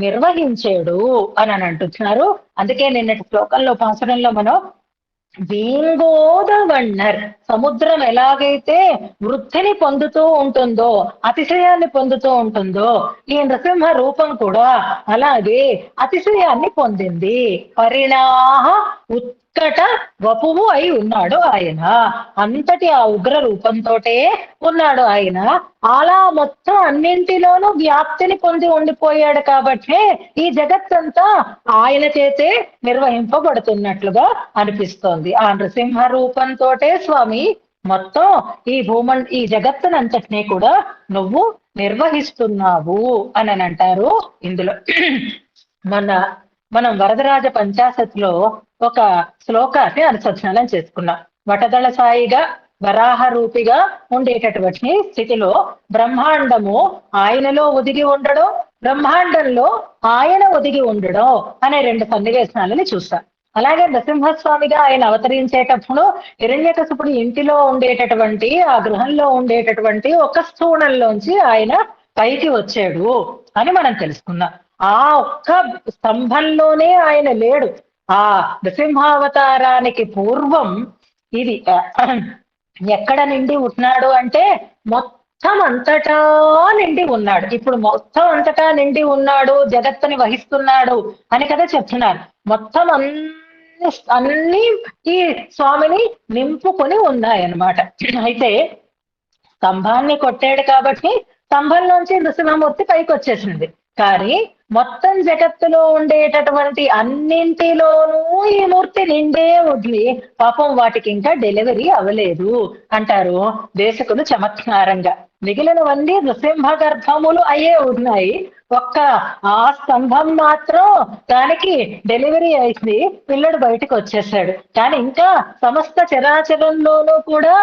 నిర్వహించాడు అని అంటున్నారు. అందుకే నిన్నటి శ్లోకంలో పాసురంలో మనం వీంగోదవన్నర్, సముద్రం ఎలాగైతే వృద్ధిని పొందుతూ ఉంటుందో, అతిశయాన్ని పొందుతూ ఉంటుందో, ఈ నృసింహ రూపం కూడా అలాగే అతిశయాన్ని పొందింది. పరిణాహ ఉత్కట వపువు అయి ఉన్నాడు ఆయన. అంతటి ఆ ఉగ్ర రూపంతోటే ఉన్నాడు ఆయన. అలా మొత్తం అన్నింటిలోనూ వ్యాప్తిని పొంది ఉండిపోయాడు కాబట్టి ఈ జగత్తంతా ఆయన చేతే నిర్వహింపబడుతున్నట్లుగా అనిపిస్తోంది. ఆ నృసింహ రూపంతోటే స్వామి మొత్తం ఈ జగత్తునంతటినీ కూడా నువ్వు నిర్వహిస్తున్నావు అని అంటారు ఇందులో. మనం వరదరాజ పంచాశత్లో ఒక శ్లోకాన్ని అనుసంధానం చేసుకున్నాం. వటదళ సాయిగా వరాహ రూపిగా ఉండేటటువంటి స్థితిలో బ్రహ్మాండము ఆయనలో ఒదిగి ఉండడం, బ్రహ్మాండంలో ఆయన ఒదిగి ఉండడం అనే రెండు సన్నివేశాలని చూస్తాం. అలాగే నరసింహస్వామిగా ఆయన అవతరించేటప్పుడు హిరణ్యకశిపుడు ఇంటిలో ఉండేటటువంటి ఆ గృహంలో ఉండేటటువంటి ఒక స్థూణంలోంచి ఆయన పైకి వచ్చాడు అని మనం తెలుసుకున్నాం. ఆ ఒక్క స్తంభంలోనే ఆయన లేడు. ఆ నృసింహావతారానికి పూర్వం ఇది ఎక్కడ నిండి ఉన్నాడు అంటే మొత్తం అంతటా నిండి ఉన్నాడు. ఇప్పుడు మొత్తం అంతటా నిండి ఉన్నాడు, జగత్తుని వహిస్తున్నాడు అని కదా చెప్తున్నారు. మొత్తం అన్ని ఈ స్వామిని నింపుకొని ఉన్నాయన్నమాట. అయితే స్తంభాన్ని కొట్టాడు కాబట్టి స్తంభంలోంచి నృసింహమూర్తి పైకి వచ్చేసింది. కానీ మొత్తం జగత్తులో ఉండేటటువంటి అన్నింటిలోనూ ఈ మూర్తి నిండే ఉంది. పాపం వాటికి ఇంకా డెలివరీ అవ్వలేదు అంటారు దేశకులు చమత్కారంగా. మిగిలినవన్నీ నృసింహ గర్భములు అయ్యే ఉన్నాయి. ఒక్క ఆ స్తంభం మాత్రం దానికి డెలివరీ అయింది, పిల్లడు బయటకు వచ్చేసాడు. కానీ ఇంకా సమస్త చరాచరంలోనూ కూడా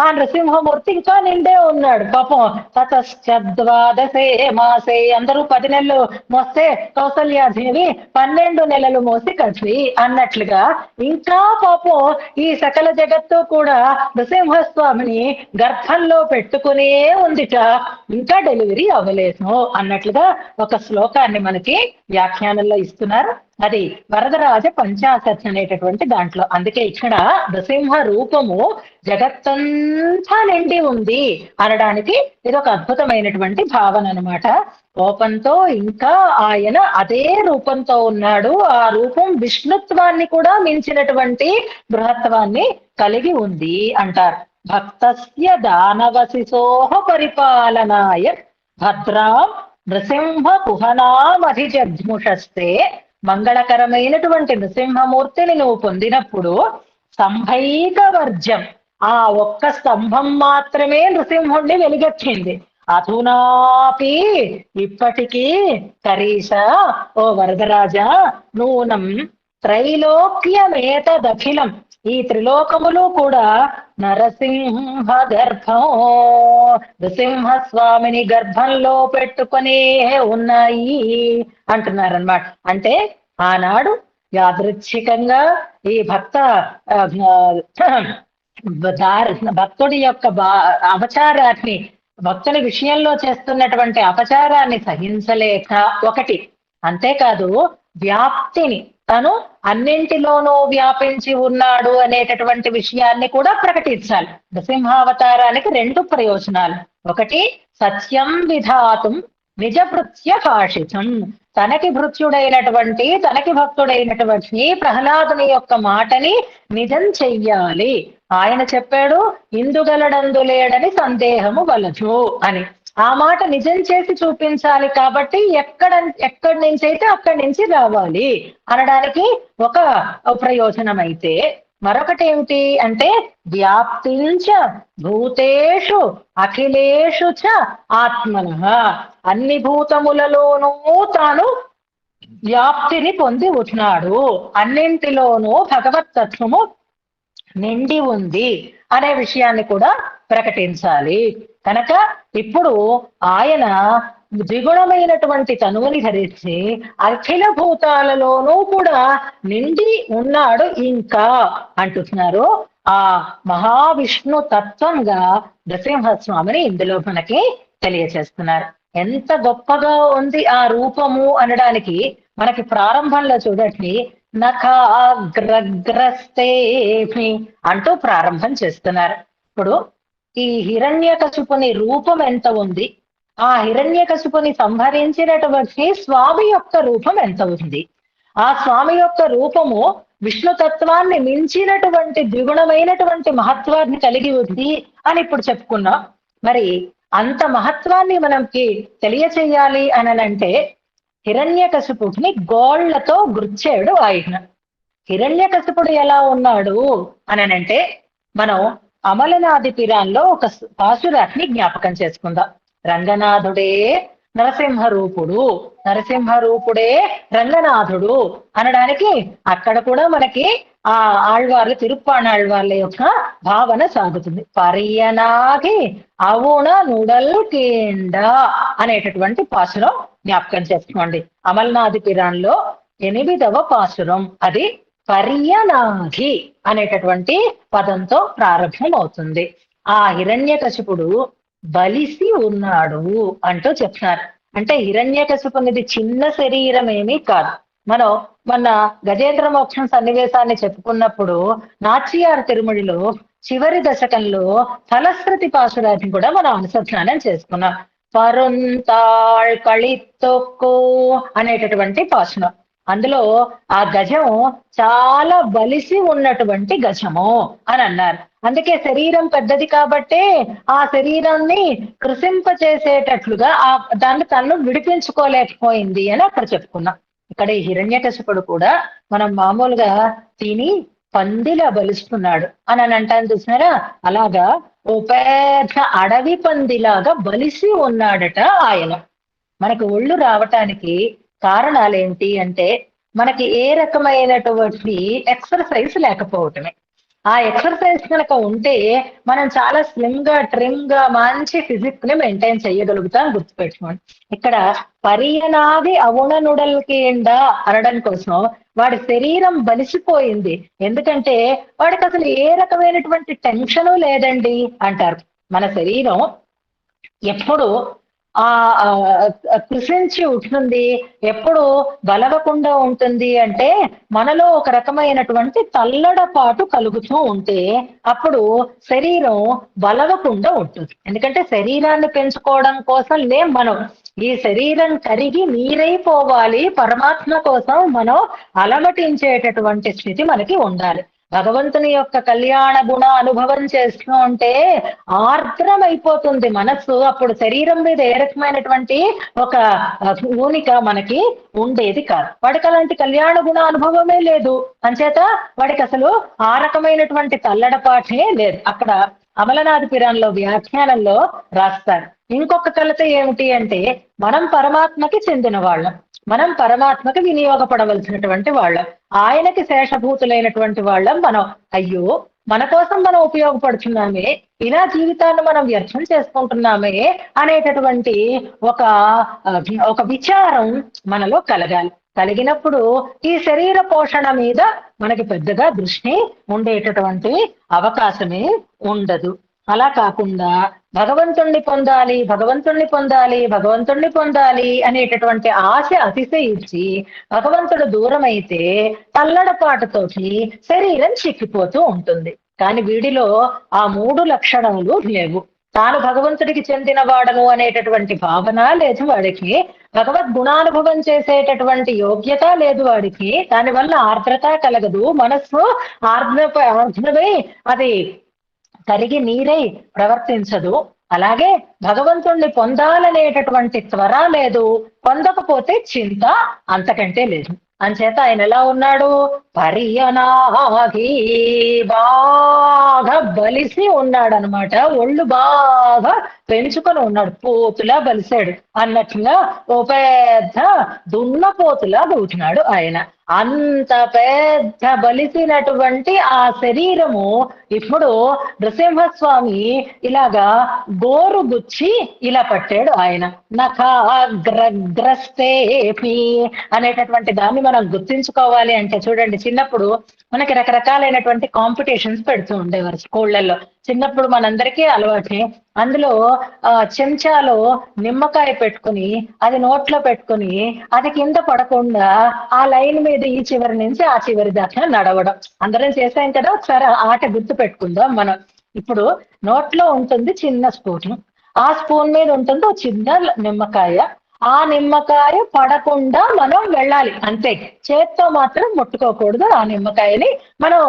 ఆ నృసింహమూర్తి ఇంకా నిండే ఉన్నాడు. పాపం తతశ్చద్వాదశే మాసే, అందరూ 10 నెలలు మోస్తే కౌసల్యాదేవి 12 నెలలు మోసి కట్వి అన్నట్లుగా ఇంకా పాపం ఈ సకల జగత్తు కూడా నృసింహస్వామిని గర్భంలో పెట్టుకునే ఉందిట, ఇంకా డెలివరీ అవ్వలేదు అన్నట్లుగా ఒక శ్లోకాన్ని మనకి వ్యాఖ్యానంలో ఇస్తున్నారు. అది వరదరాజ పంచాశత్ అనేటటువంటి దాంట్లో. అందుకే ఇక్కడ నృసింహ రూపము జగత్తంతా నిండి ఉంది అనడానికి ఇది ఒక అద్భుతమైనటువంటి భావన అనమాట. కోపంతో ఇంకా ఆయన అదే రూపంతో ఉన్నాడు. ఆ రూపం విష్ణుత్వాన్ని కూడా మించినటువంటి బృహత్వాన్ని కలిగి ఉంది అంటారు. భక్తస్య దానవశిశోహ పరిపాలనాయ భద్రాం నృసింహ కుహనామధిజగ్ముషస్తే. మంగళకరమైనటువంటి నృసింహమూర్తిని నువ్వు పొందినప్పుడు స్తంభైక వర్జం, ఆ ఒక్క స్తంభం మాత్రమే నృసింహుణ్ణి వెలిగొచ్చింది. అధునాపి ఇప్పటికీ కరీష ఓ వరదరాజా నూనం త్రైలోక్యమేతదఖిలం, ఈ త్రిలోకములు కూడా నరసింహ గర్భం, నృసింహస్వామిని గర్భంలో పెట్టుకునే ఉన్నాయి అంటున్నారన్నమాట. అంటే ఆనాడు యాదృచ్ఛికంగా ఈ భక్తుడి యొక్క అపచారాన్ని, భక్తుని విషయంలో చేస్తున్నటువంటి అపచారాన్ని సహించలేక ఒకటి, అంతేకాదు వ్యాప్తిని, తను అన్నింటిలోనూ వ్యాపించి ఉన్నాడు అనేటటువంటి విషయాన్ని కూడా ప్రకటించాలి. నృసింహావతారానికి రెండు ప్రయోజనాలు. ఒకటి సత్యం విధాతుం నిజ భృత్య భాషితం, తనకి భృత్యుడైనటువంటి తనకి భక్తుడైనటువంటి ప్రహ్లాదుని యొక్క మాటని నిజం చెయ్యాలి. ఆయన చెప్పాడు ఇందుగలడందు లేడని సందేహము వలదు అని. ఆ మాట నిజం చేసి చూపించాలి. కాబట్టి ఎక్కడి నుంచి అయితే అక్కడి నుంచి రావాలి అనడానికి ఒక ప్రయోజనం. అయితే మరొకటి ఏమిటి అంటే వ్యాప్తించ భూతేషు అఖిలేషు చ ఆత్మనః, అన్ని భూతములలోనూ తాను వ్యాప్తిని పొంది ఉన్నాడు, అన్నింటిలోనూ భగవతత్వము నిండి ఉంది అనే విషయాన్ని కూడా ప్రకటించాలి. కనుక ఇప్పుడు ఆయన ద్విగుణమైనటువంటి తనువుని ధరించి అఖిల భూతాలలోనూ కూడా నిండి ఉన్నాడు ఇంకా అంటున్నారు. ఆ మహావిష్ణు తత్వంగా నృసింహస్వామిని ఇందులో మనకి తెలియచేస్తున్నారు. ఎంత గొప్పగా ఉంది ఆ రూపము అనడానికి మనకి ప్రారంభంలో చూడండి, నఖాగ్రగ్రస్తే అంటూ ప్రారంభం చేస్తున్నారు. ఇప్పుడు ఈ హిరణ్యకశిపుని రూపం ఎంత ఉంది, ఆ హిరణ్యకశిపుని సంహరించినటువంటి స్వామి యొక్క రూపం ఎంత ఉంది, ఆ స్వామి యొక్క రూపము విష్ణుతత్వాన్ని మించినటువంటి ద్విగుణమైనటువంటి మహత్వాన్ని కలిగి ఉంది అని ఇప్పుడు చెప్పుకున్నాం. మరి అంత మహత్వాన్ని మనకి తెలియచేయాలి అనంటే హిరణ్యకశిపుడిని గోళ్లతో గుర్చాడు ఆయన. హిరణ్యకశిపుడు ఎలా ఉన్నాడు అనంటే మనం అమలనాది పిరాన్లో ఒక పాశురాన్ని జ్ఞాపకం చేసుకుందాం. రంగనాథుడే నరసింహరూపుడు, నరసింహరూపుడే రంగనాథుడు అనడానికి అక్కడ కూడా మనకి ఆ ఆళ్వార్ల తిరుప్పాణాళ్వార్ల యొక్క భావన సాగుతుంది. పర్యనాగి అవుణ నుడల్ కేండ అనేటటువంటి పాసురం జ్ఞాపకం చేసుకోండి. అమల్నాథి పిరాన్లో 8వ పాసురం అది పర్యనాగి అనేటటువంటి పదంతో ప్రారంభం అవుతుంది. ఆ హిరణ్యకశిపుడు బలిసి ఉన్నాడు అంటూ చెప్తున్నారు. అంటే హిరణ్యకశిపునిది చిన్న శరీరం ఏమీ కాదు. మనం మొన్న గజేంద్ర మోక్షం సన్నివేశాన్ని చెప్పుకున్నప్పుడు నాచ్యార్ తిరుమడిలో చివరి దశకంలో ఫలశ్రుతి పాశురాన్ని కూడా మనం అనుసంధానం చేసుకున్నాం. పరుంతాళ్ కళిత్తొక్కు అనేటటువంటి పాశురం. అందులో ఆ గజం చాలా బలిసి ఉన్నటువంటి గజము అని అన్నారు. అందుకే శరీరం పెద్దది కాబట్టే ఆ శరీరాన్ని కృషింపచేసేటట్లుగా దాన్ని తను విడిపించుకోలేకపోయింది అని అక్కడ చెప్పుకున్నాం. ఇక్కడ ఈ హిరణ్యకశిపుడు కూడా మనం మామూలుగా తిని పందిలా బలిస్తున్నాడు అని అంటాను చూసినారా, అలాగా ఓ పెద్ద అడవి పందిలాగా బలిసి ఉన్నాడట ఆయన. మనకి ఒళ్ళు రావటానికి కారణాలేంటి అంటే మనకి ఏ రకమైనటువంటి ఎక్సర్సైజ్ లేకపోవటమే. ఆ ఎక్సర్సైజ్ కనుక ఉంటే మనం చాలా స్లిమ్ గా ట్రిమ్ గా మంచి ఫిజిక్ ని మెయింటైన్ చేయగలుగుతాం. గుర్తుపెట్టుకోండి. ఇక్కడ పర్యనాది అవుణనుడల్కి ఎండా అనడం కోసం వాడి శరీరం బలిసిపోయింది. ఎందుకంటే వాడికి అసలు ఏ రకమైనటువంటి టెన్షను లేదండి అంటారు. మన శరీరం ఎప్పుడు ఆ కృషించి ఉంటుంది, ఎప్పుడు బలవకుండా ఉంటుంది అంటే మనలో ఒక రకమైనటువంటి తల్లడపాటు కలుగుతూ ఉంటే అప్పుడు శరీరం బలవకుండా ఉంటుంది. ఎందుకంటే శరీరాన్ని పెంచుకోవడం కోసం మనం ఈ శరీరం కరిగి నీరైపోవాలి, పరమాత్మ కోసం మనం అలమటించేటటువంటి స్థితి మనకి ఉండాలి. భగవంతుని యొక్క కళ్యాణ గుణ అనుభవం చేస్తూ ఉంటే ఆర్ద్రమైపోతుంది మనస్సు. అప్పుడు శరీరం మీద ఏ రకమైనటువంటి ఒక ఊనిక మనకి ఉండేది కాదు. వాడికి అలాంటి కళ్యాణ గుణ అనుభవమే లేదు. అంచేత వాడికి అసలు ఆ రకమైనటువంటి తల్లడపాటే లేదు. అక్కడ అమలనాథ పిరాన్లో వ్యాఖ్యానంలో రాస్తారు. ఇంకొక కలత ఏమిటి అంటే మనం పరమాత్మకి చెందిన వాళ్ళం, మనం పరమాత్మకి వినియోగపడవలసినటువంటి వాళ్ళం, ఆయనకి శేషభూతులైనటువంటి వాళ్ళం మనం. అయ్యో, మన కోసం మనం ఉపయోగపడుతున్నామే, ఇలా జీవితాన్ని మనం వ్యర్థం చేసుకుంటున్నామే అనేటటువంటి ఒక ఒక విచారం మనలో కలగాలి. కలిగినప్పుడు ఈ శరీర పోషణ మీద మనకి పెద్దగా దృష్టి ఉండేటటువంటి అవకాశమే ఉండదు. అలా కాకుండా భగవంతుణ్ణి పొందాలి, భగవంతుణ్ణి పొందాలి, భగవంతుణ్ణి పొందాలి అనేటటువంటి ఆశ అతిశయించి భగవంతుడు దూరం అయితే తల్లడపాటుతోటి శరీరం చిక్కిపోతూ ఉంటుంది. కానీ వీడిలో ఆ 3 లక్షణములు లేవు. తాను భగవంతుడికి చెందిన వాడను అనేటటువంటి భావన లేదు వాడికి, భగవద్ గుణానుభవం చేసేటటువంటి యోగ్యత లేదు వాడికి, దానివల్ల ఆర్ద్రత కలగదు, మనస్సు ఆర్ద్రమై అది కరిగి నీరై ప్రవర్తించదు. అలాగే భగవంతుణ్ణి పొందాలనేటటువంటి త్వర లేదు, పొందకపోతే చింత అంతకంటే లేదు. అంచేత ఆయన ఎలా ఉన్నాడు? పరియనాగి, బాగా బలిసి ఉన్నాడు అనమాట. ఒళ్ళు బాగా పెంచుకొని ఉన్నాడు, పోతులా బలిసాడు అన్నట్లుగా ఓ పెద్ద దున్నపోతులా దూకినాడు ఆయన. అంత పెద్ద బలిసినటువంటి ఆ శరీరము ఇప్పుడు నృసింహస్వామి ఇలాగా గోరు గుచ్చి ఇలా పట్టాడు ఆయన. నఖాగ్రగ్రస్తేపి అనేటటువంటి దాన్ని మనం గుర్తించుకోవాలి అంటే చూడండి, చిన్నప్పుడు మనకి రకరకాలైనటువంటి కాంపిటీషన్స్ పెడుతూ ఉండేవారు స్కూళ్లలో. చిన్నప్పుడు మనందరికీ అలవాటే. అందులో చెంచాలో నిమ్మకాయ పెట్టుకుని అది నోట్లో పెట్టుకుని అది కింద పడకుండా ఆ లైన్ మీద ఈ చివరి నుంచి ఆ చివరి దాకా నడవడం అందరం చేసాం కదా. ఒకసారి ఆట గుర్తు పెట్టుకుందాం మనం. ఇప్పుడు నోట్లో ఉంటుంది చిన్న స్పూన్, ఆ స్పూన్ మీద ఉంటుంది ఒక చిన్న నిమ్మకాయ. ఆ నిమ్మకాయ పడకుండా మనం వెళ్ళాలి అంతే, చేత్తో మాత్రం ముట్టుకోకూడదు. ఆ నిమ్మకాయని మనం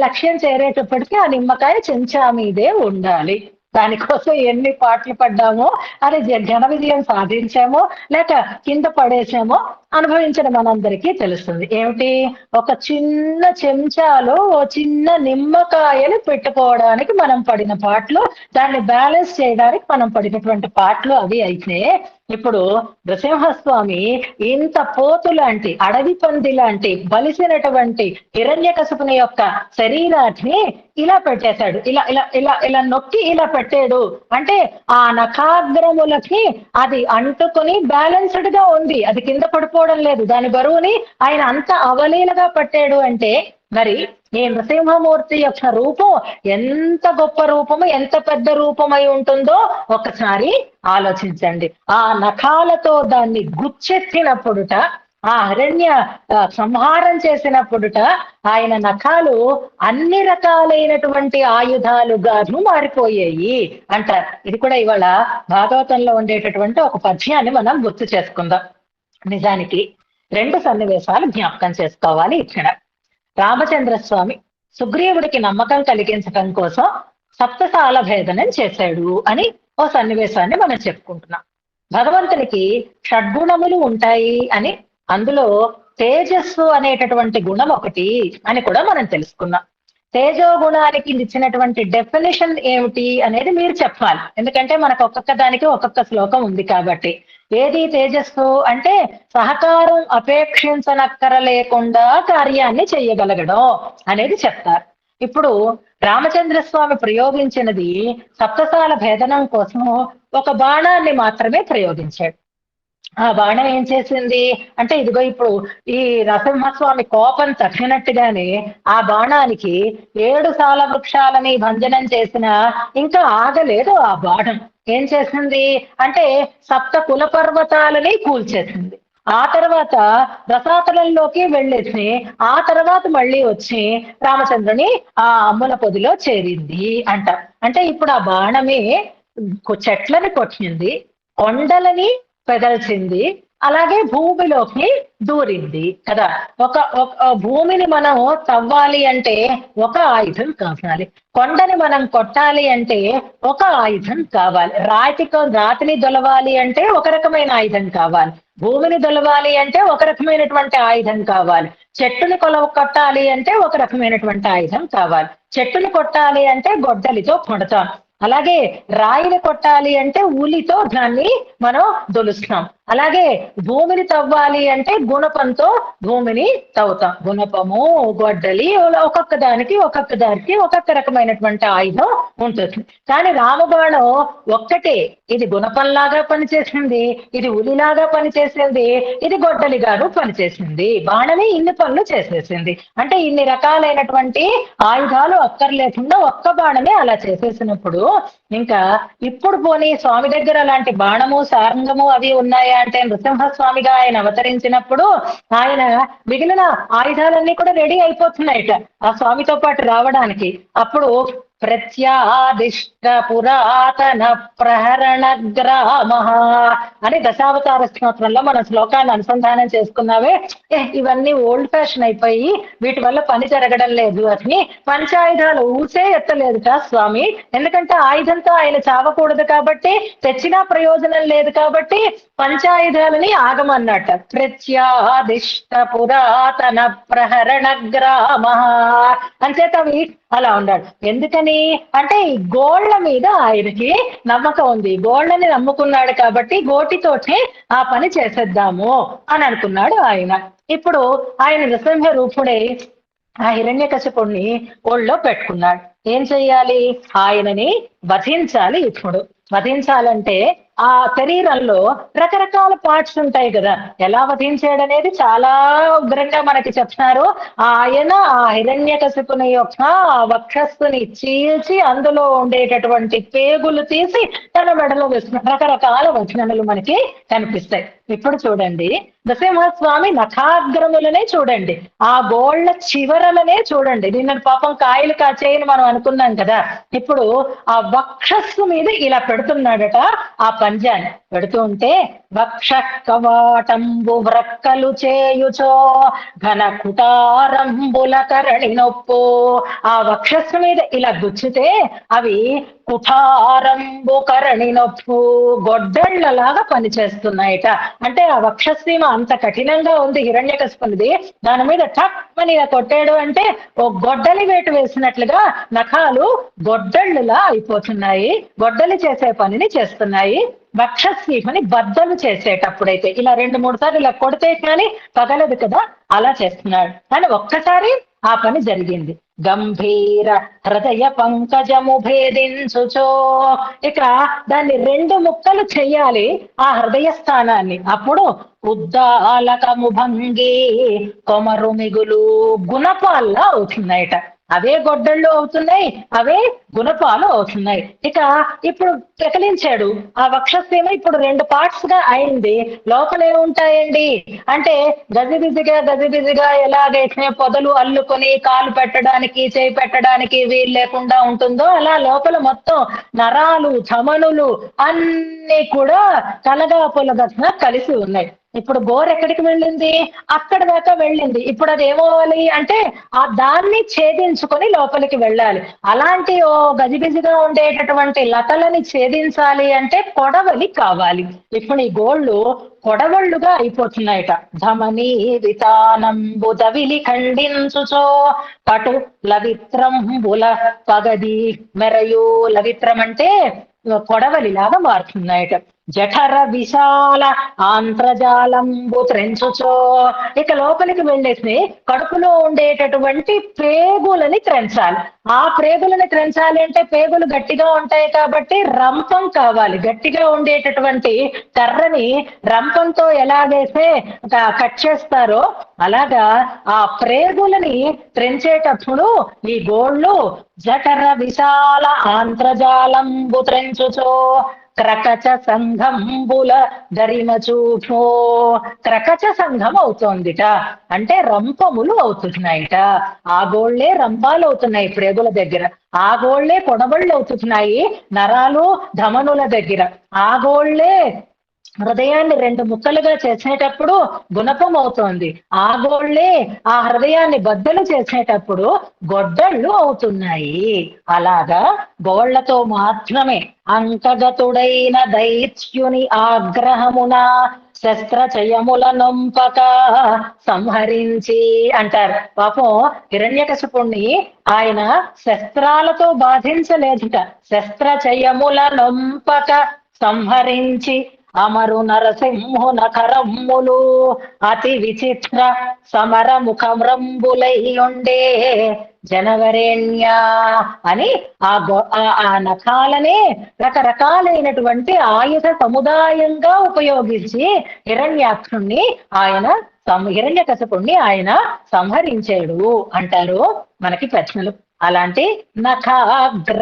లక్ష్యం చేరేటప్పటికీ ఆ నిమ్మకాయ చెంచా మీదే ఉండాలి. దానికోసం ఎన్ని పాటలు పడ్డామో, అది ఘన విజయం సాధించామో లేక కింద పడేసామో అనుభవించడం మనందరికీ తెలుస్తుంది. ఏమిటి? ఒక చిన్న చెంచాలో ఓ చిన్న నిమ్మకాయని పెట్టుకోవడానికి మనం పడిన పాటలు, దాన్ని బ్యాలెన్స్ చేయడానికి మనం పడినటువంటి పాటలు అవి. అయితే ఇప్పుడు నృసింహస్వామి ఇంత పోతు లాంటి, అడవి పంది లాంటి బలిసినటువంటి హిరణ్యకశిపుని యొక్క శరీరాన్ని ఇలా పెట్టేశాడు. ఇలా ఇలా ఇలా ఇలా నొక్కి ఇలా పెట్టాడు అంటే ఆ నఖాగ్రములకి అది అంటుకొని బ్యాలెన్స్డ్ గా ఉంది, అది కింద పడిపోవడం లేదు. దాని బరువుని ఆయన అంత అవలీలగా పట్టాడు అంటే మరి ఈ నృసింహమూర్తి యొక్క రూపం ఎంత గొప్ప రూపము, ఎంత పెద్ద రూపమై ఉంటుందో ఒకసారి ఆలోచించండి. ఆ నఖాలతో దాన్ని గుచ్చెత్తినప్పుడుట, ఆ హిరణ్య సంహారం చేసినప్పుడుట ఆయన నఖాలు అన్ని రకాలైనటువంటి ఆయుధాలుగాను మారిపోయాయి అంటారు. ఇది కూడా ఇవాళ భాగవతంలో ఉండేటటువంటి ఒక పద్యాన్ని మనం గుర్తు చేసుకుందాం. నిజానికి 2 సన్నివేశాలు జ్ఞాపకం చేసుకోవాలి ఇక్కడ. రామచంద్ర స్వామి సుగ్రీవుడికి నమ్మకం కలిగించడం కోసం సప్తసాల భేదనం చేశాడు అని ఓ సన్నివేశాన్ని మనం చెప్పుకుంటున్నాం. భగవంతునికి షడ్గుణములు ఉంటాయి అని, అందులో తేజస్సు అనేటటువంటి గుణం ఒకటి అని కూడా మనం తెలుసుకున్నాం. తేజో గుణానికి ఇచ్చినటువంటి డెఫినేషన్ ఏమిటి అనేది మీరు చెప్పాలి, ఎందుకంటే మనకు ఒక్కొక్క దానికి ఒక్కొక్క శ్లోకం ఉంది కాబట్టి. ఏది తేజస్సు అంటే సహకారం అపేక్షించనక్కర లేకుండా కార్యాన్ని చెయ్యగలగడం అనేది చెప్తారు. ఇప్పుడు రామచంద్ర స్వామి ప్రయోగించినది సప్తసాల భేదనం కోసం ఒక బాణాన్ని మాత్రమే ప్రయోగించాడు. ఆ బాణం ఏం చేసింది అంటే, ఇదిగో ఇప్పుడు ఈ నరసింహస్వామి కోపం తగ్గినట్టుగానే ఆ బాణానికి 7 సాల వృక్షాలని భంజనం చేసినా ఇంకా ఆగలేదు ఆ బాణం. ఏం చేసింది అంటే, సప్త కుల పర్వతాలని కూల్చేసింది. ఆ తర్వాత రసాతలంలోకి వెళ్ళేసి, ఆ తర్వాత మళ్ళీ వచ్చి రామచంద్రుని ఆ అమ్ముల పొదిలో చేరింది అంట. అంటే ఇప్పుడు ఆ బాణమే చెట్లని కొట్టింది, కొండలని పెదల్చింది, అలాగే భూమిలోకి దూరింది కదా. ఒక భూమిని మనం తవ్వాలి అంటే ఒక ఆయుధం కావాలి, కొండని మనం కొట్టాలి అంటే ఒక ఆయుధం కావాలి, రాతిని దొలవాలి అంటే ఒక రకమైన ఆయుధం కావాలి, భూమిని దొలవాలి అంటే ఒక రకమైనటువంటి ఆయుధం కావాలి, చెట్టుని కొట్టాలి అంటే ఒక రకమైనటువంటి ఆయుధం కావాలి. చెట్టుని కొట్టాలి అంటే గొడ్డలితో కొడతాం, అలాగే రాయిని కొట్టాలి అంటే ఉలితో దాన్ని మనం దొలుస్తాం, అలాగే భూమిని తవ్వాలి అంటే గుణపంతో భూమిని తవ్వుతాం. గుణపము, గొడ్డలి, ఒక్కొక్క దానికి ఒక్కొక్క రకమైనటువంటి ఆయుధం ఉంటుంది. కానీ రామబాణం ఒక్కటే, ఇది గుణపంలాగా పనిచేసింది, ఇది ఉలిలాగా పనిచేసింది, ఇది గొడ్డలిగాను పనిచేసింది. బాణమే ఇన్ని పనులు చేసేసింది. అంటే ఇన్ని రకాలైనటువంటి ఆయుధాలు అక్కర్లేకుండా ఒక్క బాణమే అలా చేసేసినప్పుడు, ఇంకా ఇప్పుడు పోనీ స్వామి దగ్గర అలాంటి బాణము, సారంగము అవి ఉన్నాయా అంటే, నృసింహస్వామిగా ఆయన అవతరించినప్పుడు ఆయన మిగిలిన ఆయుధాలన్నీ కూడా రెడీ అయిపోతున్నాయట ఆ స్వామితో పాటు రావడానికి. అప్పుడు ప్రత్యాదిష్ట పురాతన ప్రహరణ గ్రామ అని దశావతార స్తోత్రంలో మన శ్లోకాన్ని అనుసంధానం చేసుకున్నావే. ఇవన్నీ ఓల్డ్ ఫ్యాషన్ అయిపోయి వీటి వల్ల పని జరగడం లేదు అని పంచాయుధాలు ఊసే ఎత్తలేదుట స్వామి. ఎందుకంటే ఆయుధంతో ఆయన చావకూడదు కాబట్టి, తెచ్చినా ప్రయోజనం లేదు కాబట్టి పంచాయుధాలని ఆగమన్నట్ట. ప్రత్యాదిష్ట పురాతన ప్రహరణ గ్రామ అంచేత అవి అలా ఉన్నాడు. ఎందుకని అంటే ఈ గోళ్ల మీద ఆయనకి నమ్మకం ఉంది, గోళ్లని నమ్ముకున్నాడు కాబట్టి గోటితోటి ఆ పని చేసేద్దాము అని అనుకున్నాడు ఆయన. ఇప్పుడు ఆయన నృసింహ రూపుడే ఆ హిరణ్యకశిపుణ్ణి ఒళ్ళో పెట్టుకున్నాడు. ఏం చెయ్యాలి, ఆయనని వధించాలి. ఇప్పుడు వధించాలంటే ఆ శరీరంలో రకరకాల పార్ట్స్ ఉంటాయి కదా, ఎలా వధించాడనేది చాలా ఉగ్రంగా మనకి చెప్తున్నారు. ఆయన ఆ హిరణ్యకశిపుని యొక్క వక్షస్సుని చీల్చి అందులో ఉండేటటువంటి పేగులు తీసి తన మెడలో వేసిన రకరకాల వచనములు మనకి కనిపిస్తాయి. ఇప్పుడు చూడండి, నృసింహస్వామి నఖాగ్రములనే చూడండి, ఆ గోళ్ల చివరలనే చూడండి. నిన్న పాపం కాయలు కాచేయని మనం అనుకున్నాం కదా, ఇప్పుడు ఆ వక్షస్సు మీద ఇలా పెడుతున్నాడట ఆ పంజాన్ని. పెడుతూ ఉంటే వక్ష కవాటంబు వ్రక్కలు చేయుచో ఘన కుటారంబుల కరణి నొప్పు. ఆ వక్షస్సు మీద ఇలా గుచ్చితే అవి కుఠారంబు కరణి నొప్పు, గొడ్డళ్లలాగా పనిచేస్తున్నాయట. అంటే ఆ వక్షసీమ అంత కఠినంగా ఉంది హిరణ్యకశిపునిది, దాని మీద టక్మని కొట్టాడు అంటే ఓ గొడ్డలి వేటు వేసినట్లుగా నఖాలు గొడ్డళ్ళులా అయిపోతున్నాయి, గొడ్డలి చేసే పనిని చేస్తున్నాయి. వక్షసీమని బద్దలు చేసేటప్పుడైతే ఇలా 2-3 సార్లు ఇలా కొడితే కానీ పగలదు కదా, అలా చేస్తున్నాడు. కానీ ఒక్కసారి ఆ పని జరిగింది. గంభీర హృదయ పంకజము భేదించుచో, ఇక దాన్ని 2 ముక్కలు చెయ్యాలి ఆ హృదయ స్థానాన్ని. అప్పుడు ఉద్దాలకము భంగి కొమరు మిగులు గుణపాల్లా అవుతున్నాయట. అవే గొడ్డళ్ళు అవుతున్నాయి, అవే గుణపాలు అవుతున్నాయి. ఇక ఇప్పుడు పెకలించాడు ఆ వక్షస్థీమ, ఇప్పుడు 2 పార్ట్స్ గా అయింది. లోపల ఏముంటాయండి అంటే, గజిబిజిగా ఎలాగైతే పొదలు అల్లుకొని కాలు పెట్టడానికి చేయి పెట్టడానికి వీలు లేకుండా ఉంటుందో, అలా లోపల మొత్తం నరాలు ధమనులు అన్ని కూడా కలగా పులగట్న కలిసి ఉన్నాయి. ఇప్పుడు గోరు ఎక్కడికి వెళ్ళింది, అక్కడ దాకా వెళ్ళింది. ఇప్పుడు అది ఏమవ్వాలి అంటే ఆ దాన్ని ఛేదించుకొని లోపలికి వెళ్ళాలి. అలాంటి ఓ గజిబిజిగా ఉండేటటువంటి లతలని ఛేదించాలి అంటే కొడవలి కావాలి. ఇప్పుడు ఈ గోళ్ళు కొడవళ్ళుగా అయిపోతున్నాయట. ధమని వితానంబు దవిలి ఖండించుచో పటు లవిత్రంబుల పగది మెరయు. లవిత్రం అంటే కొడవలిలాగా మారుతున్నాయట. జఠర విశాల ఆంత్రజాలంబు త్రెంచుచో, ఇక లోపలికి వెళ్ళేసి కడుపులో ఉండేటటువంటి పేగులని త్రెంచాలి. ఆ పేగులని త్రెంచాలి అంటే పేగులు గట్టిగా ఉంటాయి కాబట్టి రంపం కావాలి. గట్టిగా ఉండేటటువంటి కర్రని రంపంతో ఎలాగైతే కట్ చేస్తారో అలాగా ఆ ప్రేగులని త్రెంచేటప్పుడు ఈ గోళ్ళు జఠర విశాల ఆంత్రజాలంబు త్రెంచుచో క్రకచ సంఘంబుల గరిమ చూపో. క్రకచ సంఘం అవుతోందిట అంటే రంపములు అవుతున్నాయిట. ఆ గోళ్లే రంపాలు అవుతున్నాయి ప్రేగుల దగ్గర, ఆ గోళ్లే కొడబళ్ళు అవుతున్నాయి నరాలు ధమనుల దగ్గర, ఆ గోళ్లే హృదయాన్ని రెండు ముక్కలుగా చేసేటప్పుడు గుణపం అవుతోంది, ఆ గోళ్లే ఆ హృదయాన్ని బద్దలు చేసేటప్పుడు గొడ్డళ్ళు అవుతున్నాయి. అలాగా గోళ్లతో మాత్రమే అంకగతుడైన దైత్యుని ఆగ్రహమున శస్త్రచయముల నొంపక సంహరించి అంటారు. పాపం హిరణ్యకశిపుణ్ణి ఆయన శస్త్రాలతో బాధించలేదుట, శస్త్రచయముల నొంపక సంహరించి అమరు నరసింహున కరమ్ములు అతి విచిత్ర సమర ముఖమ్రంబులై ఉండే జనవరేణ్య అని ఆ నఖాలనే రకరకాలైనటువంటి ఆయుధ సముదాయంగా ఉపయోగించి హిరణ్యాక్షుణ్ణి ఆయన హిరణ్యకశిపుణ్ణి ఆయన సంహరించాడు అంటారు మనకి ప్రశ్నలు. అలాంటి నఖాగ్రగ్రస్తేమి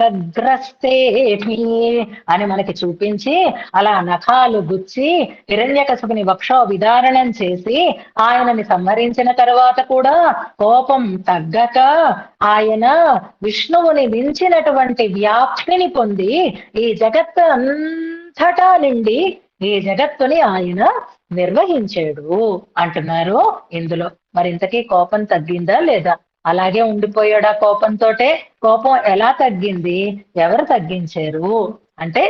అని మనకి చూపించి అలా నఖాలు గుచ్చి హిరణ్యకశిపుని వక్షో విదారణం చేసి ఆయనని సంహరించిన తర్వాత కూడా కోపం తగ్గక ఆయన విష్ణువుని మించినటువంటి వ్యాప్తిని పొంది ఈ జగత్తు అంతటా నిండి ఈ జగత్తుని ఆయన నిర్వహించాడు అంటున్నారు ఇందులో. మరి ఇంతకీ కోపం తగ్గిందా లేదా? అలాగే ఉండిపోయాడా కోపంతోటే? కోపం ఎలా తగ్గింది, ఎవరు తగ్గించారు అంటే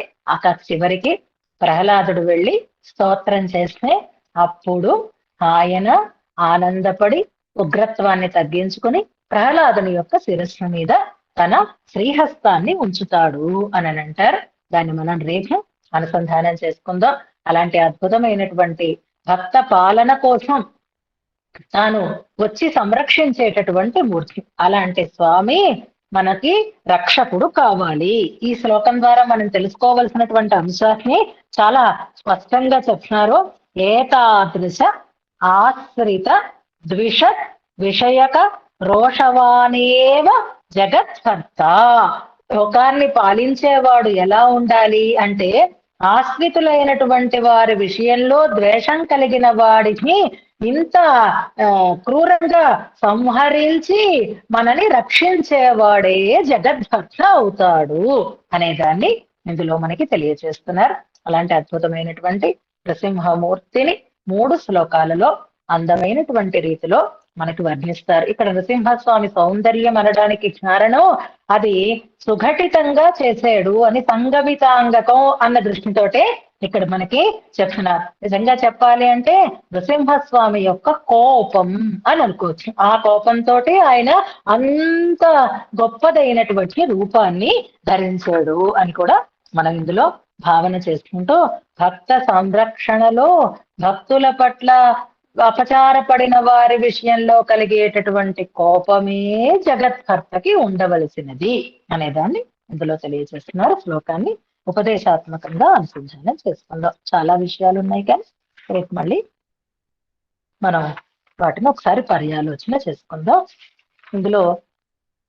చివరికి ప్రహ్లాదుడు వెళ్ళి స్తోత్రం చేస్తే అప్పుడు ఆయన ఆనందపడి ఉగ్రత్వాన్ని తగ్గించుకుని ప్రహ్లాదుని యొక్క శిరస్సు మీద తన శ్రీహస్తాన్ని ఉంచుతాడు అని అంటారు. దాన్ని మనం రేపు అనుసంధానం చేసుకుందాం. అలాంటి అద్భుతమైనటువంటి భక్త పాలన కోసం తాను వచ్చి సంరక్షించేటటువంటి మూర్తి. అలాంటి స్వామి మనకి రక్షకుడు కావాలి. ఈ శ్లోకం ద్వారా మనం తెలుసుకోవలసినటువంటి అంశాన్ని చాలా స్పష్టంగా చెప్తున్నారు. ఏతాదృశ ఆశ్రిత ద్విషత్ విషయక రోషవానేవ జగత్కర్త. లోకాన్ని పాలించేవాడు ఎలా ఉండాలి అంటే ఆశ్రితులైనటువంటి వారి విషయంలో ద్వేషం కలిగిన వాడిని ఇంత క్రూరంగా సంహరించి మనని రక్షించేవాడే జగద్భర్త అవుతాడు అనేదాన్ని ఇందులో మనకి తెలియజేస్తున్నారు. అలాంటి అద్భుతమైనటువంటి నృసింహమూర్తిని 3 శ్లోకాలలో అందమైనటువంటి రీతిలో మనకి వర్ణిస్తారు. ఇక్కడ నృసింహస్వామి సౌందర్యం అనడానికి కారణం అది సుఘటితంగా చేశాడు అని సంగమితాంగకం అన్న దృష్టితోటే ఇక్కడ మనకి చెప్తున్నారు. నిజంగా చెప్పాలి అంటే నృసింహస్వామి యొక్క కోపం అని అనుకోవచ్చు. ఆ కోపంతో ఆయన అంత గొప్పదైనటువంటి రూపాన్ని ధరించాడు అని కూడా మనం ఇందులో భావన చేసుకుంటూ భక్త సంరక్షణలో భక్తుల పట్ల అపచారపడిన వారి విషయంలో కలిగేటటువంటి కోపమే జగత్కర్తకి ఉండవలసినది అనేదాన్ని ఇందులో తెలియజేస్తున్నారు. శ్లోకాన్ని ఉపదేశాత్మకంగా అనుసంధానం చేసుకుందాం. చాలా విషయాలు ఉన్నాయి కానీ రేపు మళ్ళీ మనం వాటిని ఒకసారి పర్యాలోచన చేసుకుందాం. ఇందులో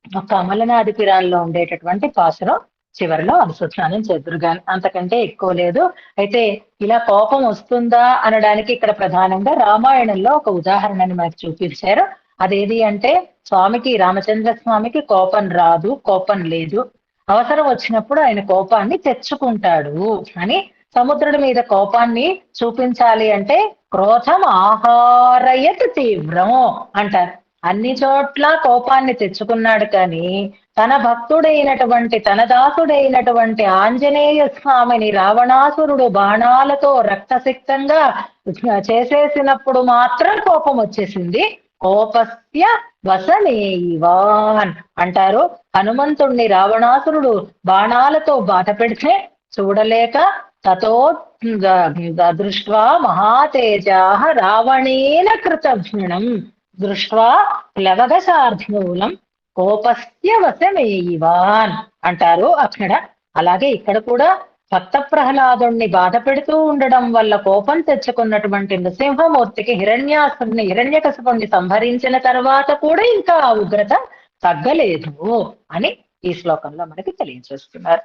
ఒక అమలనాది పిరాల్లో ఉండేటటువంటి పాసురం చివరిలో అనుసంధానం చేద్దరు కానీ అంతకంటే ఎక్కువ లేదు. అయితే ఇలా కోపం వస్తుందా అనడానికి ఇక్కడ ప్రధానంగా రామాయణంలో ఒక ఉదాహరణని మనకు చూపించారు. అదేది అంటే స్వామికి రామచంద్ర స్వామికి కోపం రాదు, కోపం లేదు, అవసరం వచ్చినప్పుడు ఆయన కోపాన్ని తెచ్చుకుంటాడు అని. సముద్రుడి మీద కోపాన్ని చూపించాలి అంటే క్రోధం ఆహారయత్ తీవ్రం అంటారు. అన్ని చోట్ల కోపాన్ని తెచ్చుకున్నాడు కానీ తన భక్తుడైనటువంటి తన దాసుడైనటువంటి ఆంజనేయ స్వామిని రావణాసురుడు బాణాలతో రక్తసిక్తంగా చేసేసినప్పుడు మాత్రం కోపం వచ్చేసింది. కోపస్య వసనేయివాన్ అంటారు. హనుమంతుణ్ణి రావణాసురుడు బాణాలతో బాధ పెడితే చూడలేక తతో దృష్ట్వా మహాతేజాః రావణేన కృతఘ్నం దృష్ట్వా ప్లవగశార్ధూలం కోపస్య వశమేయివాన్ అంటారు అక్కడ. అలాగే ఇక్కడ కూడా భక్త ప్రహ్లాదుణ్ణి బాధ పెడుతూ ఉండడం వల్ల కోపం తెచ్చుకున్నటువంటి నృసింహమూర్తికి హిరణ్యకశిపుణ్ణి సంహరించిన తర్వాత కూడా ఇంకా ఆ ఉగ్రత తగ్గలేదు అని ఈ శ్లోకంలో మనకి తెలియజేస్తున్నారు.